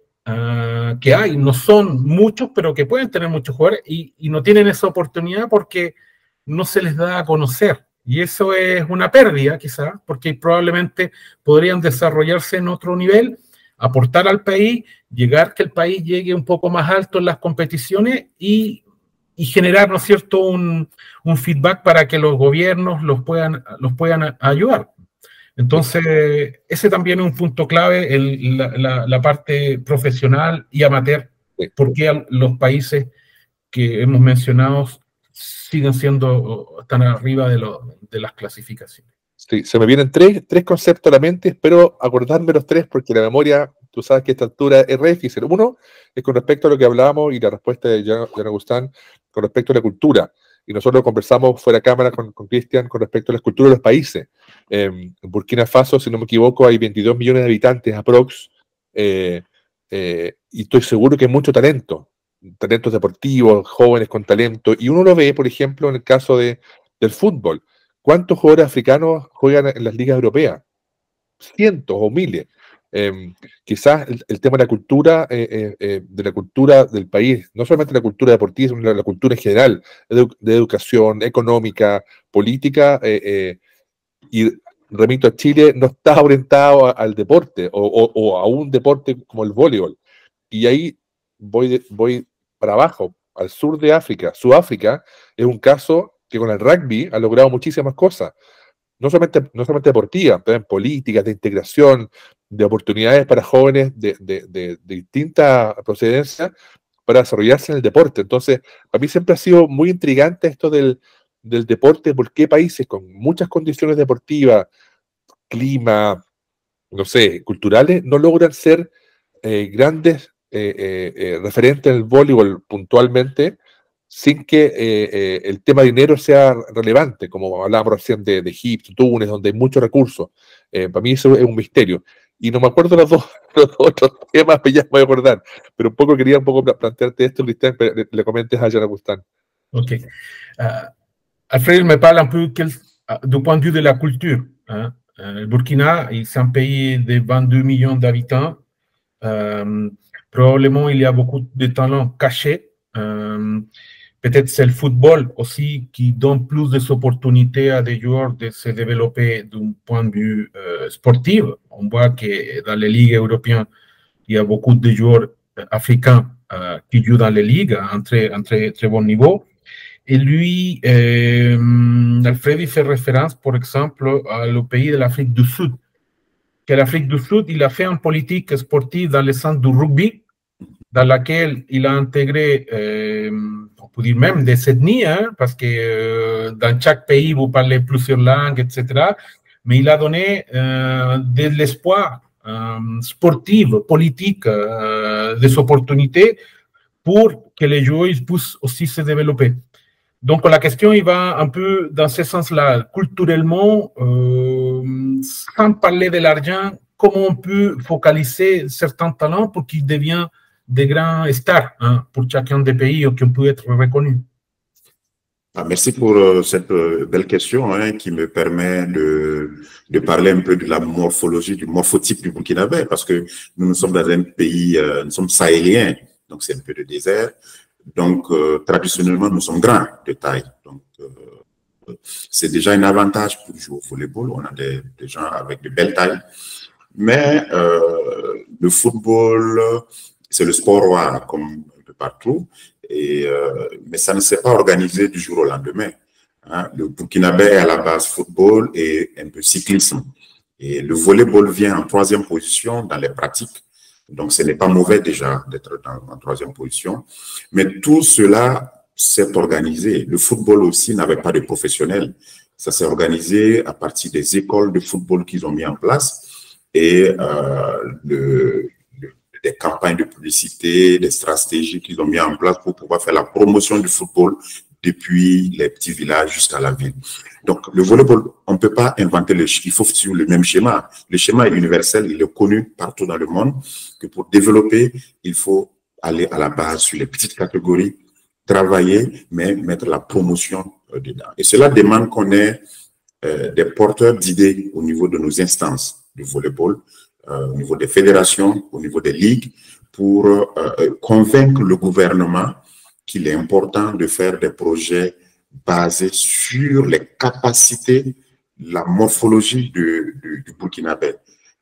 que hay, no son muchos, pero que pueden tener muchos jugadores y no tienen esa oportunidad porque no se les da a conocer. Y eso es una pérdida, quizás, porque probablemente podrían desarrollarse en otro nivel, aportar al país, que el país llegue un poco más alto en las competiciones y generar, ¿no es cierto?, un feedback para que los gobiernos los puedan ayudar. Entonces, ese también es un punto clave, la parte profesional y amateur, porque los países que hemos mencionado están arriba de las clasificaciones. Sí, se me vienen tres conceptos a la mente, espero acordarme los tres porque la memoria, tú sabes que a esta altura es re difícil. Uno es con respecto a lo que hablábamos y la respuesta de Jan Agustán con respecto a la cultura. Y nosotros conversamos fuera de cámara con Cristian con respecto a la cultura de los países. En Burkina Faso, si no me equivoco, hay 22 millones de habitantes aprox, y estoy seguro que hay mucho talento, talentos deportivos, jóvenes con talento. Y uno lo ve, por ejemplo, en el caso de del fútbol. ¿Cuántos jugadores africanos juegan en las ligas europeas? Cientos o miles. Quizás el tema de la cultura del país, no solamente la cultura deportiva, sino la cultura en general, de educación, económica, política, y remito a Chile, no está orientado al deporte o a un deporte como el voleibol. Y ahí voy para abajo, al sur de África. Sudáfrica es un caso que con el rugby ha logrado muchísimas cosas, no solamente deportivas, pero en políticas, de integración, de oportunidades para jóvenes de distinta procedencia para desarrollarse en el deporte. Entonces, a mí siempre ha sido muy intrigante esto del deporte, por qué países con muchas condiciones deportivas, clima, no sé, culturales, no logran ser grandes referentes en el voleibol puntualmente, sin que el tema de dinero sea relevante, como hablábamos recién de Egipto, Túnez, donde hay muchos recursos. Para mí eso es un misterio. Y no me acuerdo los dos otros temas, pero ya me voy a acordar. Pero quería plantearte esto, Cristian, le comentes a Jan Agustín. Ok. Alfred me parle un peu du point de vue de la culture. Hein. Le Burkina, c'est un pays de 22 millions d'habitants. Probablement, il y a beaucoup de talents cachés. Peut-être c'est le football aussi qui donne plus d'opportunités à des joueurs de se développer d'un point de vue sportif. On voit que dans les ligues européennes, il y a beaucoup de joueurs africains qui jouent dans les ligues à un très bon niveau. Et lui, Alfred, il fait référence, par exemple, au pays de l'Afrique du Sud. Que l'Afrique du Sud, il a fait une politique sportive dans le sens du rugby, dans laquelle il a intégré, on peut dire même des ethnies, hein, parce que dans chaque pays, vous parlez plusieurs langues, etc. Mais il a donné de l'espoir sportif, politique, des opportunités pour que les joueurs puissent aussi se développer. Donc la question, il va un peu dans ce sens-là. Culturellement, sans parler de l'argent, comment on peut focaliser certains talents pour qu'ils deviennent des grands stars, hein, pour chacun des pays qui peut être reconnus. Merci pour cette belle question, hein, qui me permet de parler un peu de la morphologie, du morphotype du Burkinabé, parce que nous sommes dans un pays, nous sommes sahéliens, donc c'est un peu de désert. Donc, traditionnellement, nous sommes grands de taille. Donc, c'est déjà un avantage pour jouer au volleyball. On a des gens avec de belles tailles. Mais le football, c'est le sport roi, comme un peu partout. Mais ça ne s'est pas organisé du jour au lendemain. Hein. Le Burkinabé est à la base football et un peu cyclisme. Et le volleyball vient en troisième position dans les pratiques. Donc, ce n'est pas mauvais déjà d'être en troisième position. Mais tout cela s'est organisé. Le football aussi n'avait pas de professionnels. Ça s'est organisé à partir des écoles de football qu'ils ont mis en place et des campagnes de publicité, des stratégies qu'ils ont mis en place pour pouvoir faire la promotion du football depuis les petits villages jusqu'à la ville. Donc, le volleyball, on ne peut pas inventer il faut suivre le même schéma. Le schéma est universel, il est connu partout dans le monde, que pour développer, il faut aller à la base sur les petites catégories, travailler, mais mettre la promotion dedans. Et cela demande qu'on ait des porteurs d'idées au niveau de nos instances du volleyball, au niveau des fédérations, au niveau des ligues, pour convaincre le gouvernement qu'il est important de faire des projets basés sur les capacités, la morphologie du Burkinabé.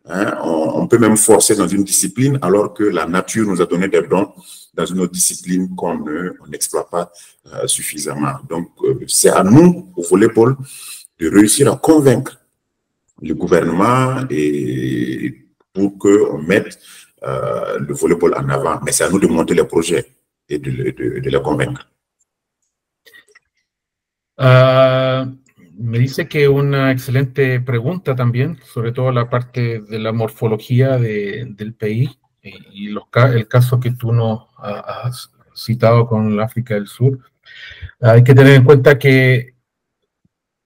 Hein, on peut même forcer dans une discipline alors que la nature nous a donné des dons dans une autre discipline qu'on n'exploite pas suffisamment. Donc, c'est à nous, au volleyball, de réussir à convaincre le gouvernement et pour qu'on mette le volleyball en avant. Mais c'est à nous de monter les projets et de les convaincre. Me dice que una excelente pregunta también, sobre todo la parte de la morfología del país y el caso que tú nos has citado con el África del Sur. Hay que tener en cuenta que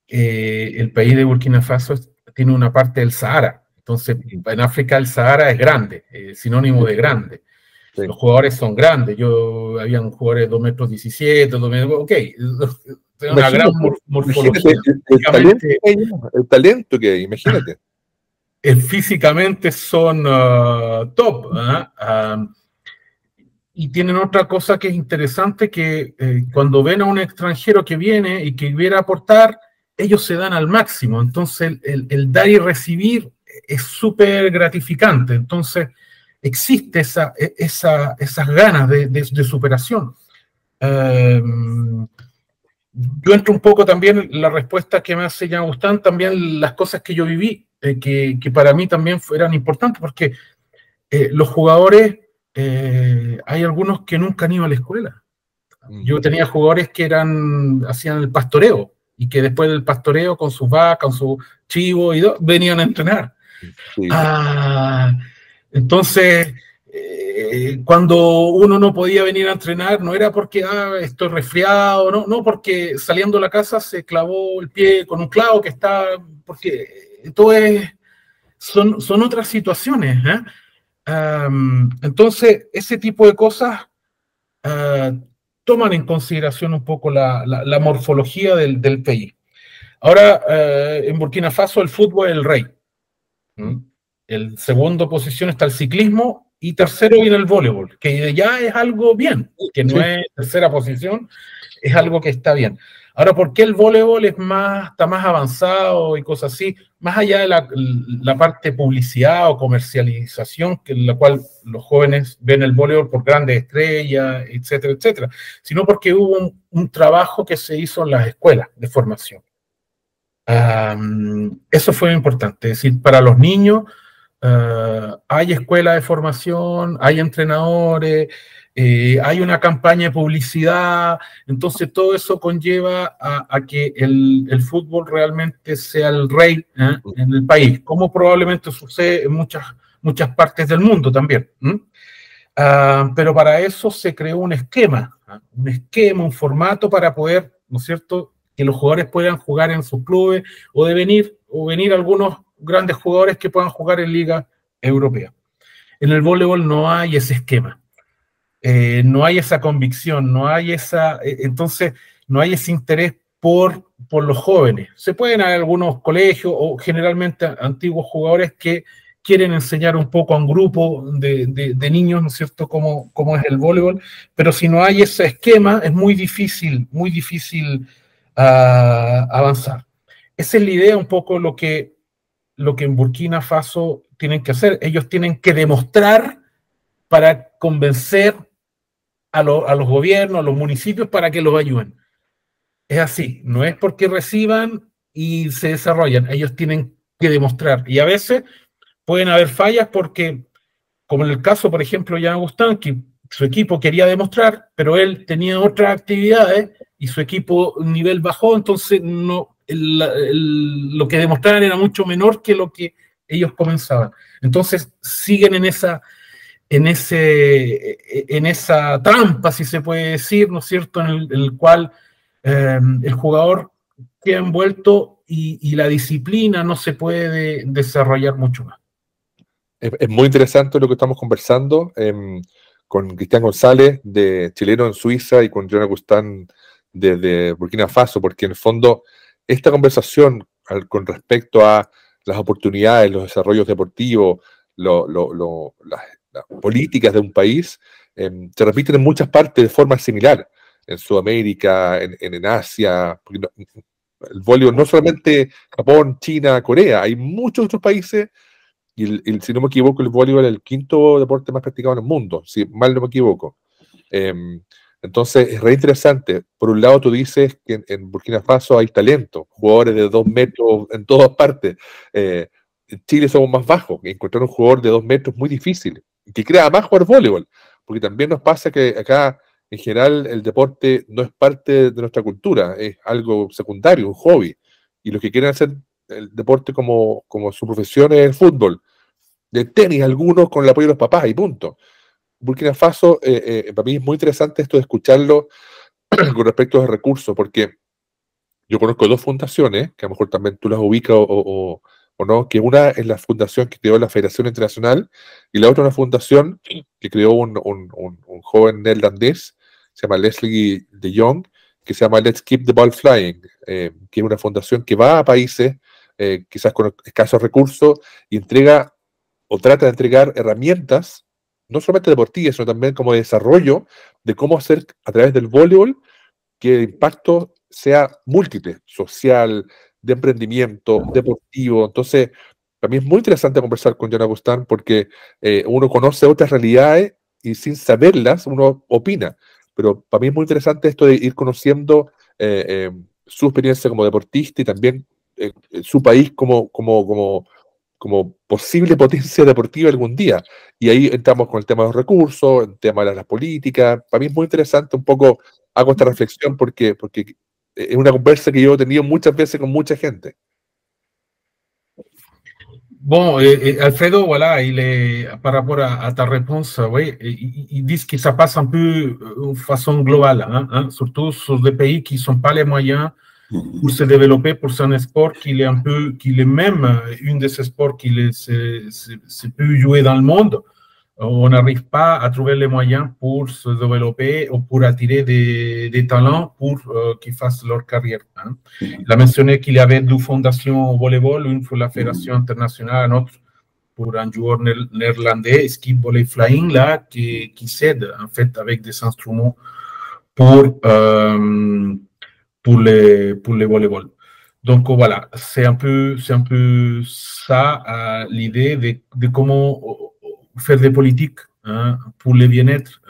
el país de Burkina Faso tiene una parte del Sahara. Entonces, en África el Sahara es grande, sinónimo de grande. Sí. Los jugadores son grandes. Habían jugadores de 2,17 m, 2 metros, ok, tengo una gran morfología. El talento que hay, imagínate. Físicamente son top. Y tienen otra cosa que es interesante, que cuando ven a un extranjero que viene y que viene a aportar, ellos se dan al máximo. Entonces el dar y recibir es súper gratificante. Entonces existe esas ganas de superación. Yo entro un poco también en la respuesta que me hace Jan Agustín, también las cosas que yo viví, que para mí también eran importantes, porque los jugadores, hay algunos que nunca han ido a la escuela. Yo tenía jugadores que hacían el pastoreo, y que después del pastoreo, con sus vacas, con sus chivos, venían a entrenar. Sí. Entonces, cuando uno no podía venir a entrenar, no era porque estoy resfriado, no, porque saliendo de la casa se clavó el pie con un clavo que está, porque todo son otras situaciones, ¿eh? Entonces, ese tipo de cosas toman en consideración un poco la morfología del país. Ahora, en Burkina Faso el fútbol es el rey. En segunda posición está el ciclismo, y tercero viene el voleibol, que ya es algo bien, que no es tercera posición, es algo que está bien. Ahora, ¿por qué el voleibol está más avanzado y cosas así? Más allá de la parte publicidad o comercialización, en la cual los jóvenes ven el voleibol por grandes estrellas, etcétera, etcétera, sino porque hubo un trabajo que se hizo en las escuelas de formación. Eso fue importante, es decir, para los niños hay escuela de formación, hay entrenadores, hay una campaña de publicidad. Entonces todo eso conlleva a que el fútbol realmente sea el rey en el país, como probablemente sucede en muchas partes del mundo también. Pero para eso se creó un esquema, un formato para poder, ¿no es cierto?, que los jugadores puedan jugar en sus clubes, o venir algunos grandes jugadores que puedan jugar en liga europea. En el voleibol no hay ese esquema, no hay esa convicción, entonces no hay ese interés por los jóvenes. Se pueden haber algunos colegios o generalmente antiguos jugadores que quieren enseñar un poco a un grupo de niños, ¿no es cierto?, cómo es el voleibol, pero si no hay ese esquema es muy difícil avanzar. Esa es la idea, un poco lo que en Burkina Faso tienen que hacer. Ellos tienen que demostrar para convencer a los gobiernos, a los municipios, para que los ayuden. Es así, no es porque reciban y se desarrollan, ellos tienen que demostrar. Y a veces pueden haber fallas porque, como en el caso, por ejemplo, de Jan Agustín, que su equipo quería demostrar, pero él tenía otras actividades y su equipo nivel bajó, entonces lo que demostraban era mucho menor que lo que ellos comenzaban. Entonces siguen en esa trampa, si se puede decir, ¿no es cierto?, en el cual el jugador queda envuelto y la disciplina no se puede desarrollar mucho más. Es muy interesante lo que estamos conversando con Cristian González, chileno en Suiza, y con Jan Agustín de Burkina Faso, porque en el fondo esta conversación con respecto a las oportunidades, los desarrollos deportivos, las políticas de un país, se repiten en muchas partes de forma similar, en Sudamérica, en Asia, porque el voleibol no solamente Japón, China, Corea, hay muchos otros países. Y si no me equivoco, el voleibol es el quinto deporte más practicado en el mundo, si mal no me equivoco. Entonces, es re interesante. Por un lado, tú dices que en Burkina Faso hay talento, jugadores de 2 metros en todas partes. En Chile somos más bajos. Encontrar un jugador de 2 metros es muy difícil. Que crea más jugar voleibol, porque también nos pasa que acá, en general, el deporte no es parte de nuestra cultura, es algo secundario, un hobby. Y los que quieren hacer el deporte como su profesión es el fútbol, de tenis, algunos con el apoyo de los papás, y punto. Burkina Faso, para mí es muy interesante esto de escucharlo con respecto a los recursos, porque yo conozco 2 fundaciones, que a lo mejor también tú las ubicas o ¿o no? Que una es la fundación que creó la Federación Internacional y la otra una fundación que creó un joven neerlandés, se llama Leslie de Jong, que se llama Let's Keep the Ball Flying, que es una fundación que va a países quizás con escasos recursos y entrega o trata de entregar herramientas, no solamente deportivas, sino también como de desarrollo de cómo hacer a través del voleibol que el impacto sea múltiple, social, de emprendimiento, deportivo. Entonces, para mí es muy interesante conversar con Jan Agustán porque uno conoce otras realidades y sin saberlas uno opina. Pero para mí es muy interesante esto de ir conociendo su experiencia como deportista y también su país como posible potencia deportiva algún día. Y ahí entramos con el tema de los recursos, el tema de las políticas. Para mí es muy interesante un poco, hago esta reflexión porque es una conversa que yo he tenido muchas veces con mucha gente. Bon, Alfredo, voilà, par rapport à ta réponse, oui, ils disent que ça passe un peu de façon globale, hein, surtout sur des pays qui n'ont pas les moyens pour se développer, pour un sport qu'il est même une de ces sports qui se peut jouer dans le monde. On n'arrive pas à trouver les moyens pour se développer ou pour attirer des talents pour qu'ils fassent leur carrière. Hein. Il a mentionné qu'il y avait deux fondations au volleyball, une pour la Fédération internationale, une autre pour un joueur néerlandais, Skip Volley Flying, là, qui s'aide en fait avec des instruments pour les volleyball. Donc voilà, c'est un peu ça l'idée de comment faire des politiques hein, pour le bien-être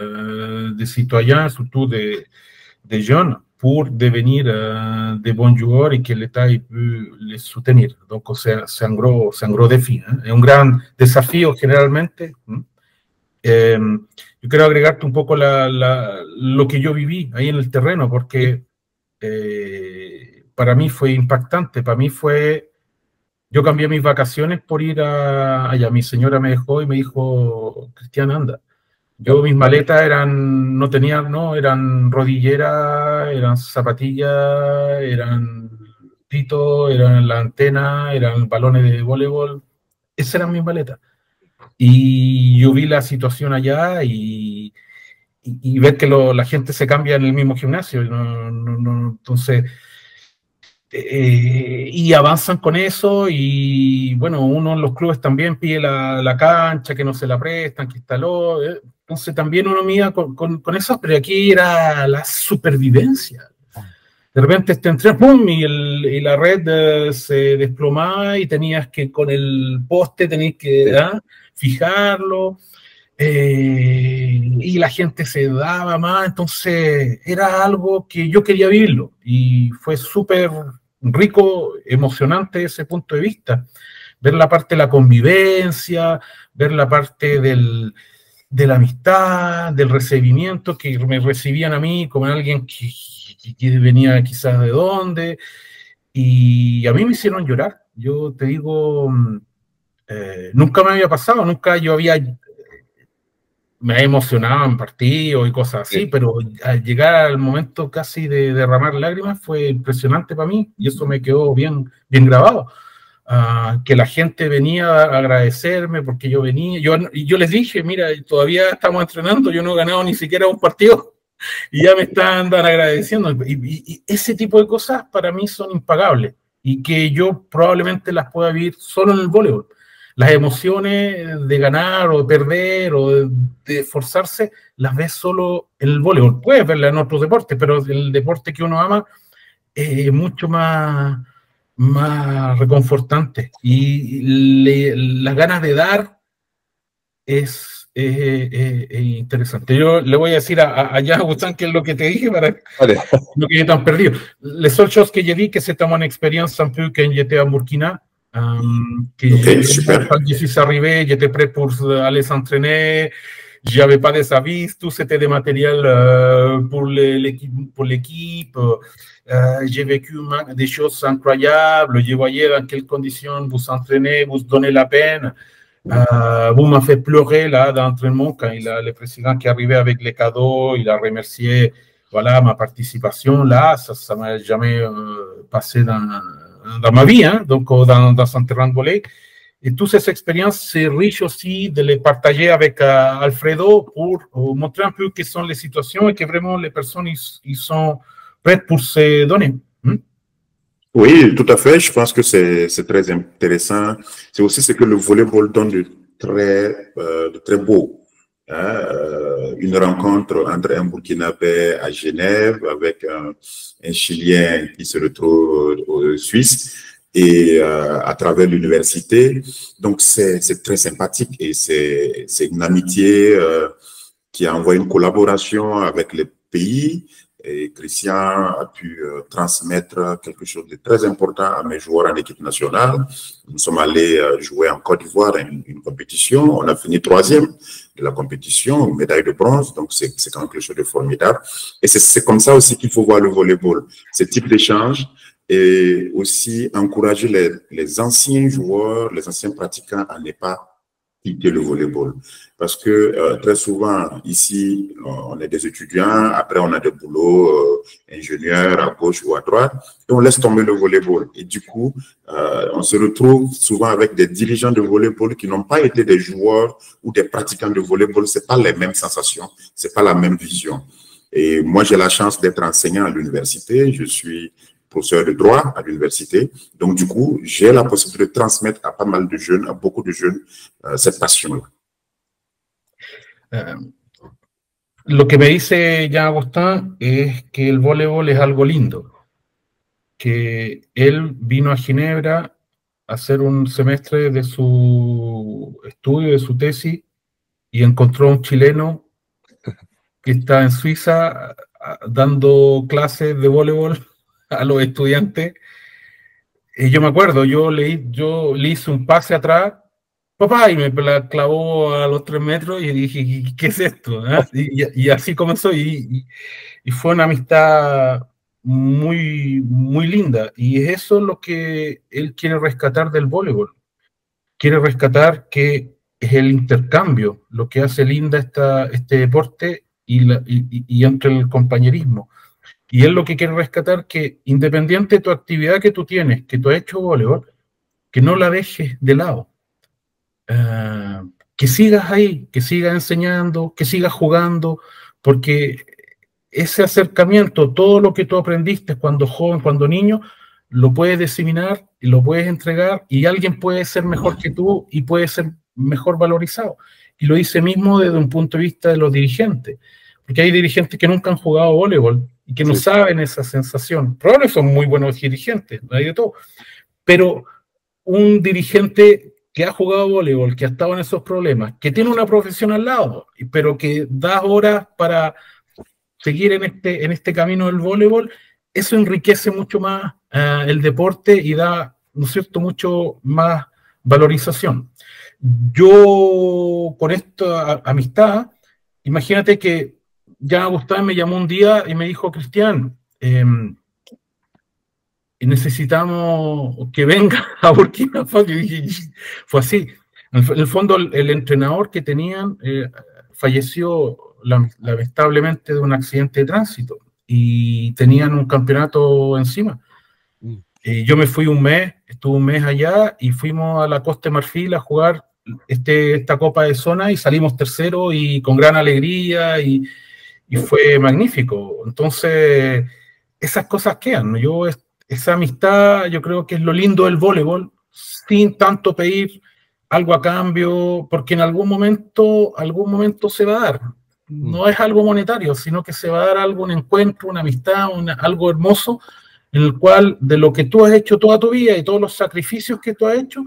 des citoyens, surtout des jeunes, pour devenir des bons joueurs et que l'État peut les soutenir. Donc c'est un gros défi, hein, es un gran desafío generalmente. Yo quiero agregarte un poco lo que yo viví ahí en el terreno, porque para mí fue impactante, para mí fue... Yo cambié mis vacaciones por ir allá. Mi señora me dejó y me dijo, Cristian, anda. Yo mis maletas eran rodilleras, eran zapatillas, eran pitos, eran la antena, eran balones de voleibol. Esas eran mis maletas. Y yo vi la situación allá y ver que la gente se cambia en el mismo gimnasio. Entonces... y avanzan con eso y bueno, uno en los clubes también pide la cancha, que no se la prestan, que instaló, entonces también uno mira con eso, pero aquí era la supervivencia. De repente entré, ¡pum! Y la red se desplomaba y tenías que con el poste tenías que fijarlo y la gente se daba más, entonces era algo que yo quería vivirlo y fue súper rico, emocionante ese punto de vista, ver la parte de la convivencia, ver la parte de la amistad, del recibimiento, que me recibían a mí como alguien que venía quizás de dónde, y a mí me hicieron llorar. Yo te digo, nunca me había pasado, nunca yo me emocionaba en partidos y cosas así, pero al llegar al momento casi de derramar lágrimas fue impresionante para mí y eso me quedó bien grabado. Que la gente venía a agradecerme porque yo venía, y yo les dije, mira, todavía estamos entrenando, yo no he ganado ni siquiera un partido y ya me están agradeciendo. Y ese tipo de cosas para mí son impagables y que yo probablemente las pueda vivir solo en el voleibol. Las emociones de ganar o de perder o de esforzarse, las ves solo en el voleibol. Puedes verlas en otros deportes, pero el deporte que uno ama es mucho más reconfortante. Y las ganas de dar es interesante. Yo le voy a decir a Jan Agustán que es lo que te dije para no que t'en perdu. Les seules choses que j'ai dit, que c'était mon expérience un peu quand j'étais à Burkina. Quand je suis arrivé, j'étais prêt pour aller s'entraîner. J'avais pas des avis, tout c'était des matériels pour l'équipe. J'ai vécu des choses incroyables. Je voyais dans quelles conditions vous entraînez, vous donnez la peine. Vous m'avez fait pleurer là d'entraînement quand le président qui arrivait avec les cadeaux, il a remercié voilà ma participation là. Ça m'a jamais passé dans ma vie, hein, donc dans un terrain de volley. Et toutes ces expériences, c'est riche aussi de les partager avec Alfredo pour montrer un peu quelles sont les situations et que vraiment les personnes ils sont prêtes pour se donner. Oui, tout à fait. Je pense que c'est très intéressant. C'est aussi ce que le volleyball donne de très beau. Hein? Une rencontre entre un Burkinabé à Genève avec un Chilien qui se retrouve au Suisse et à travers l'université. Donc, c'est très sympathique et c'est une amitié qui a envoyé une collaboration avec les pays. Et Christian a pu transmettre quelque chose de très important à mes joueurs en équipe nationale. Nous sommes allés jouer en Côte d'Ivoire à une compétition. On a fini 3e de la compétition, une médaille de bronze. Donc, c'est quand même quelque chose de formidable. Et c'est comme ça aussi qu'il faut voir le volleyball. Ce type d'échange et aussi encourager les anciens joueurs, les anciens pratiquants à ne pas quitter le volleyball. Parce que très souvent, ici, on est des étudiants, après on a des boulots ingénieurs à gauche ou à droite, et on laisse tomber le volleyball. Et du coup, on se retrouve souvent avec des dirigeants de volleyball qui n'ont pas été des joueurs ou des pratiquants de volleyball. C'est pas les mêmes sensations, c'est pas la même vision. Et moi, j'ai la chance d'être enseignant à l'université. Je suis professeur de droit à l'université. Donc, du coup, j'ai la possibilité de transmettre à pas mal de jeunes, à beaucoup de jeunes, cette passion-là. Lo que me dice Jean Agustín es que el voleibol es algo lindo, que él vino a Ginebra a hacer un semestre de su estudio, de su tesis, y encontró a un chileno que está en Suiza dando clases de voleibol a los estudiantes. Y yo me acuerdo, yo le hice un pase atrás, papá, y me la clavó a los 3 metros y dije, ¿qué es esto? Y así comenzó y fue una amistad muy, muy linda. Y es eso lo que él quiere rescatar del voleibol. Quiere rescatar que es el intercambio lo que hace linda este deporte y entre el compañerismo. Y él lo que quiere rescatar que independiente de tu actividad que tú tienes, que tú has hecho voleibol, que no la dejes de lado. Que sigas ahí, que sigas enseñando, que sigas jugando, porque ese acercamiento, todo lo que tú aprendiste cuando joven, cuando niño, lo puedes diseminar y lo puedes entregar y alguien puede ser mejor que tú y puede ser mejor valorizado. Y lo dice mismo desde un punto de vista de los dirigentes, porque hay dirigentes que nunca han jugado voleibol y que no saben esa sensación. Probablemente son muy buenos dirigentes, no hay de todo, pero un dirigente que ha jugado voleibol, que ha estado en esos problemas, que tiene una profesión al lado, pero que da horas para seguir en este camino del voleibol, eso enriquece mucho más el deporte y da, ¿no es cierto?, mucho más valorización. Yo, con esta amistad, imagínate que Jean Agustín me llamó un día y me dijo, Cristian, necesitamos que venga a Burkina Faso. Y dije, fue así. En el fondo, el entrenador que tenían falleció lamentablemente de un accidente de tránsito y tenían un campeonato encima. Yo me fui un mes, estuve un mes allá y fuimos a la Costa de Marfil a jugar esta Copa de Zona y salimos tercero y con gran alegría y fue magnífico. Entonces, esas cosas quedan, ¿no? Esa amistad, yo creo que es lo lindo del voleibol, sin tanto pedir algo a cambio, porque en algún momento se va a dar. No es algo monetario, sino que se va a dar algo, un encuentro, una amistad, algo hermoso, en el cual de lo que tú has hecho toda tu vida y todos los sacrificios que tú has hecho,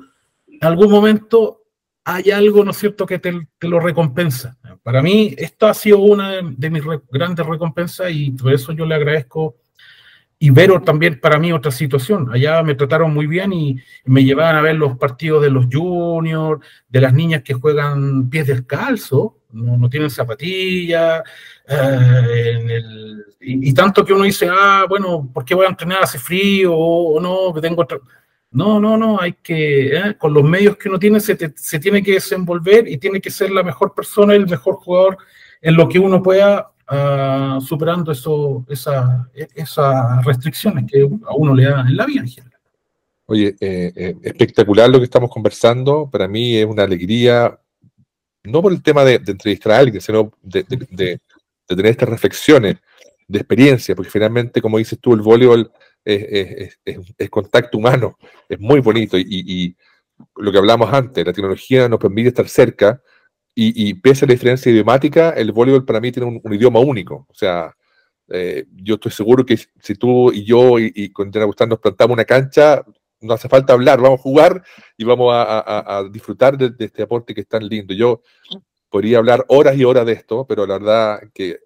en algún momento hay algo, ¿no es cierto?, que te lo recompensa. Para mí, esto ha sido una de mis grandes recompensas y por eso yo le agradezco. Y ver también para mí otra situación. Allá me trataron muy bien y me llevaban a ver los partidos de los juniors, de las niñas que juegan pies descalzos, no tienen zapatillas, y tanto que uno dice, bueno, ¿por qué voy a entrenar? ¿Hace frío? O no, tengo otra... No, hay que, con los medios que uno tiene, se tiene que desenvolver y tiene que ser la mejor persona, el mejor jugador en lo que uno pueda, superando esas restricciones que a uno le da en la vida en general. Oye, espectacular lo que estamos conversando. Para mí es una alegría, no por el tema de entrevistar a alguien, sino de tener estas reflexiones de experiencia, porque finalmente, como dices tú, el voleibol es contacto humano, es muy bonito, y lo que hablamos antes, la tecnología nos permite estar cerca, y pese a la diferencia idiomática, el voleibol para mí tiene un idioma único. O sea, yo estoy seguro que si tú y yo y con Diana Gustán nos plantamos una cancha, no hace falta hablar, vamos a jugar y vamos a disfrutar de este aporte que es tan lindo. Yo podría hablar horas y horas de esto, pero la verdad que,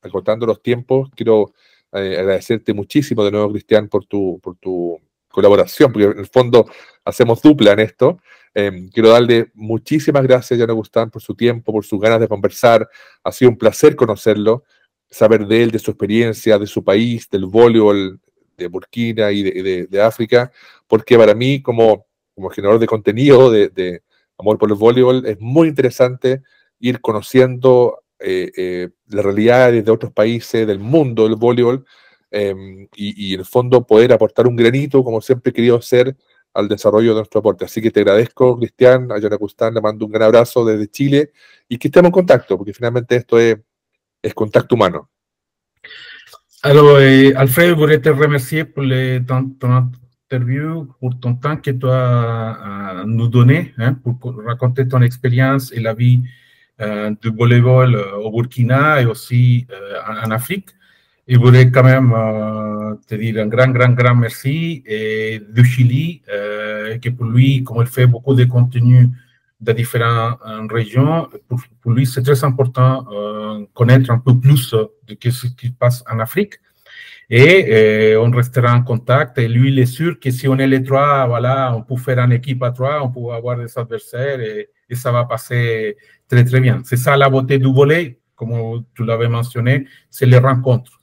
acortando los tiempos, quiero agradecerte muchísimo de nuevo, Cristian, por tu colaboración, porque en el fondo hacemos dupla en esto. Quiero darle muchísimas gracias a Diana Gustán por su tiempo, por sus ganas de conversar. Ha sido un placer conocerlo, saber de él, de su experiencia, de su país, del voleibol de Burkina y de África, porque para mí, como generador de contenido, de amor por el voleibol, es muy interesante ir conociendo las realidades de otros países, del mundo del voleibol, y en el fondo poder aportar un granito, como siempre he querido hacer, al desarrollo de nuestro aporte. Así que te agradezco, Cristian, a Diana Gustán, le mando un gran abrazo desde Chile, y que estemos en contacto, porque finalmente esto es contacto humano. Alors, Alfred, je voudrais te remercier pour ton interview, pour ton temps que tu as nous donné, pour raconter ton expérience et la vie du volley-ball au Burkina et aussi en Afrique. Et je voudrais quand même te dire un grand merci du Chili, que pour lui, comme il fait beaucoup de contenu de différentes régions, pour lui, c'est très important connaître un peu plus de ce qui se passe en Afrique. Et on restera en contact. Et lui, il est sûr que si on est les trois, voilà, on peut faire une équipe à trois, on peut avoir des adversaires et ça va passer très bien. C'est ça la beauté du volley, comme tu l'avais mentionné, c'est les rencontres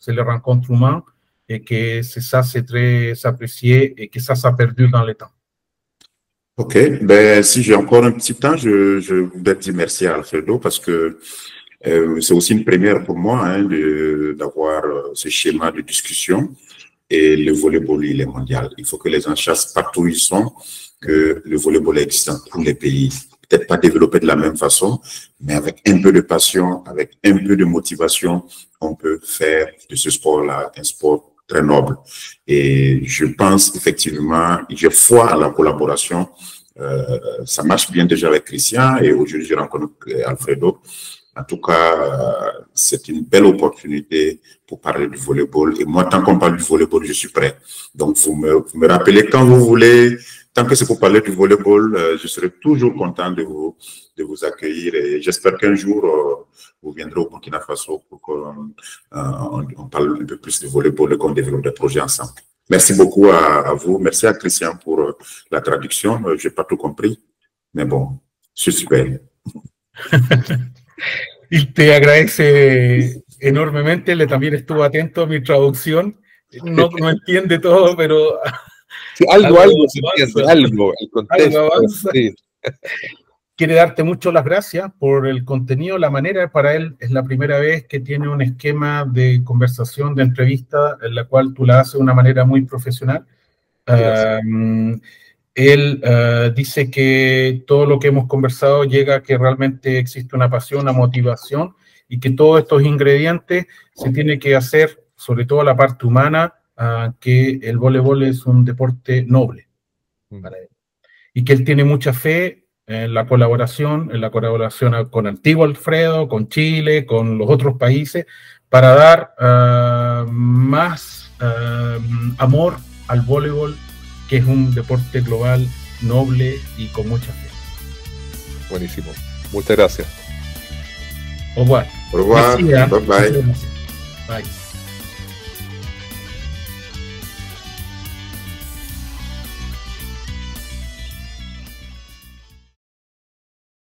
humaines, et que ça, c'est très apprécié et que ça s'est perdu dans le temps. Ok, ben, si j'ai encore un petit temps, je voudrais dire merci à Alfredo, parce que c'est aussi une première pour moi d'avoir ce schéma de discussion, et le volley-ball, il est mondial. Il faut que les gens sachent partout où ils sont que le volley-ball existe dans tous les pays. Peut-être pas développé de la même façon, mais avec un peu de passion, avec un peu de motivation, on peut faire de ce sport-là un sport très noble. Et je pense effectivement, j'ai foi à la collaboration. Ça marche bien déjà avec Christian, et aujourd'hui je rencontre Alfredo. En tout cas, c'est une belle opportunité pour parler du volleyball. Et moi, tant qu'on parle du volleyball, je suis prêt. Donc, vous me rappelez quand vous voulez. Tant que c'est pour parler du volleyball, je serai toujours content de vous accueillir. Et j'espère qu'un jour, vous viendrez au Burkina Faso pour qu'on parle un peu plus de volleyball et qu'on développe des projets ensemble. Merci beaucoup à vous. Merci à Christian pour la traduction. Je n'ai pas tout compris, mais bon, je suis super. Y te agradece enormemente, él también estuvo atento a mi traducción, no entiende todo, pero... Sí, algo se entiende, algo, el contexto. Algo avanza. Sí. Quiere darte mucho las gracias por el contenido, la manera, para él es la primera vez que tiene un esquema de conversación, de entrevista, en la cual tú la haces de una manera muy profesional. Él dice que todo lo que hemos conversado llega a que realmente existe una pasión, una motivación, y que todos estos ingredientes se tiene que hacer, sobre todo la parte humana, que el voleibol es un deporte noble para él. Y que él tiene mucha fe en la colaboración con Antiguo Alfredo, con Chile, con los otros países, para dar más amor al voleibol, que es un deporte global, noble y con mucha fe. Buenísimo. Muchas gracias. Au revoir. Au revoir. Merci, bye bye. Bye.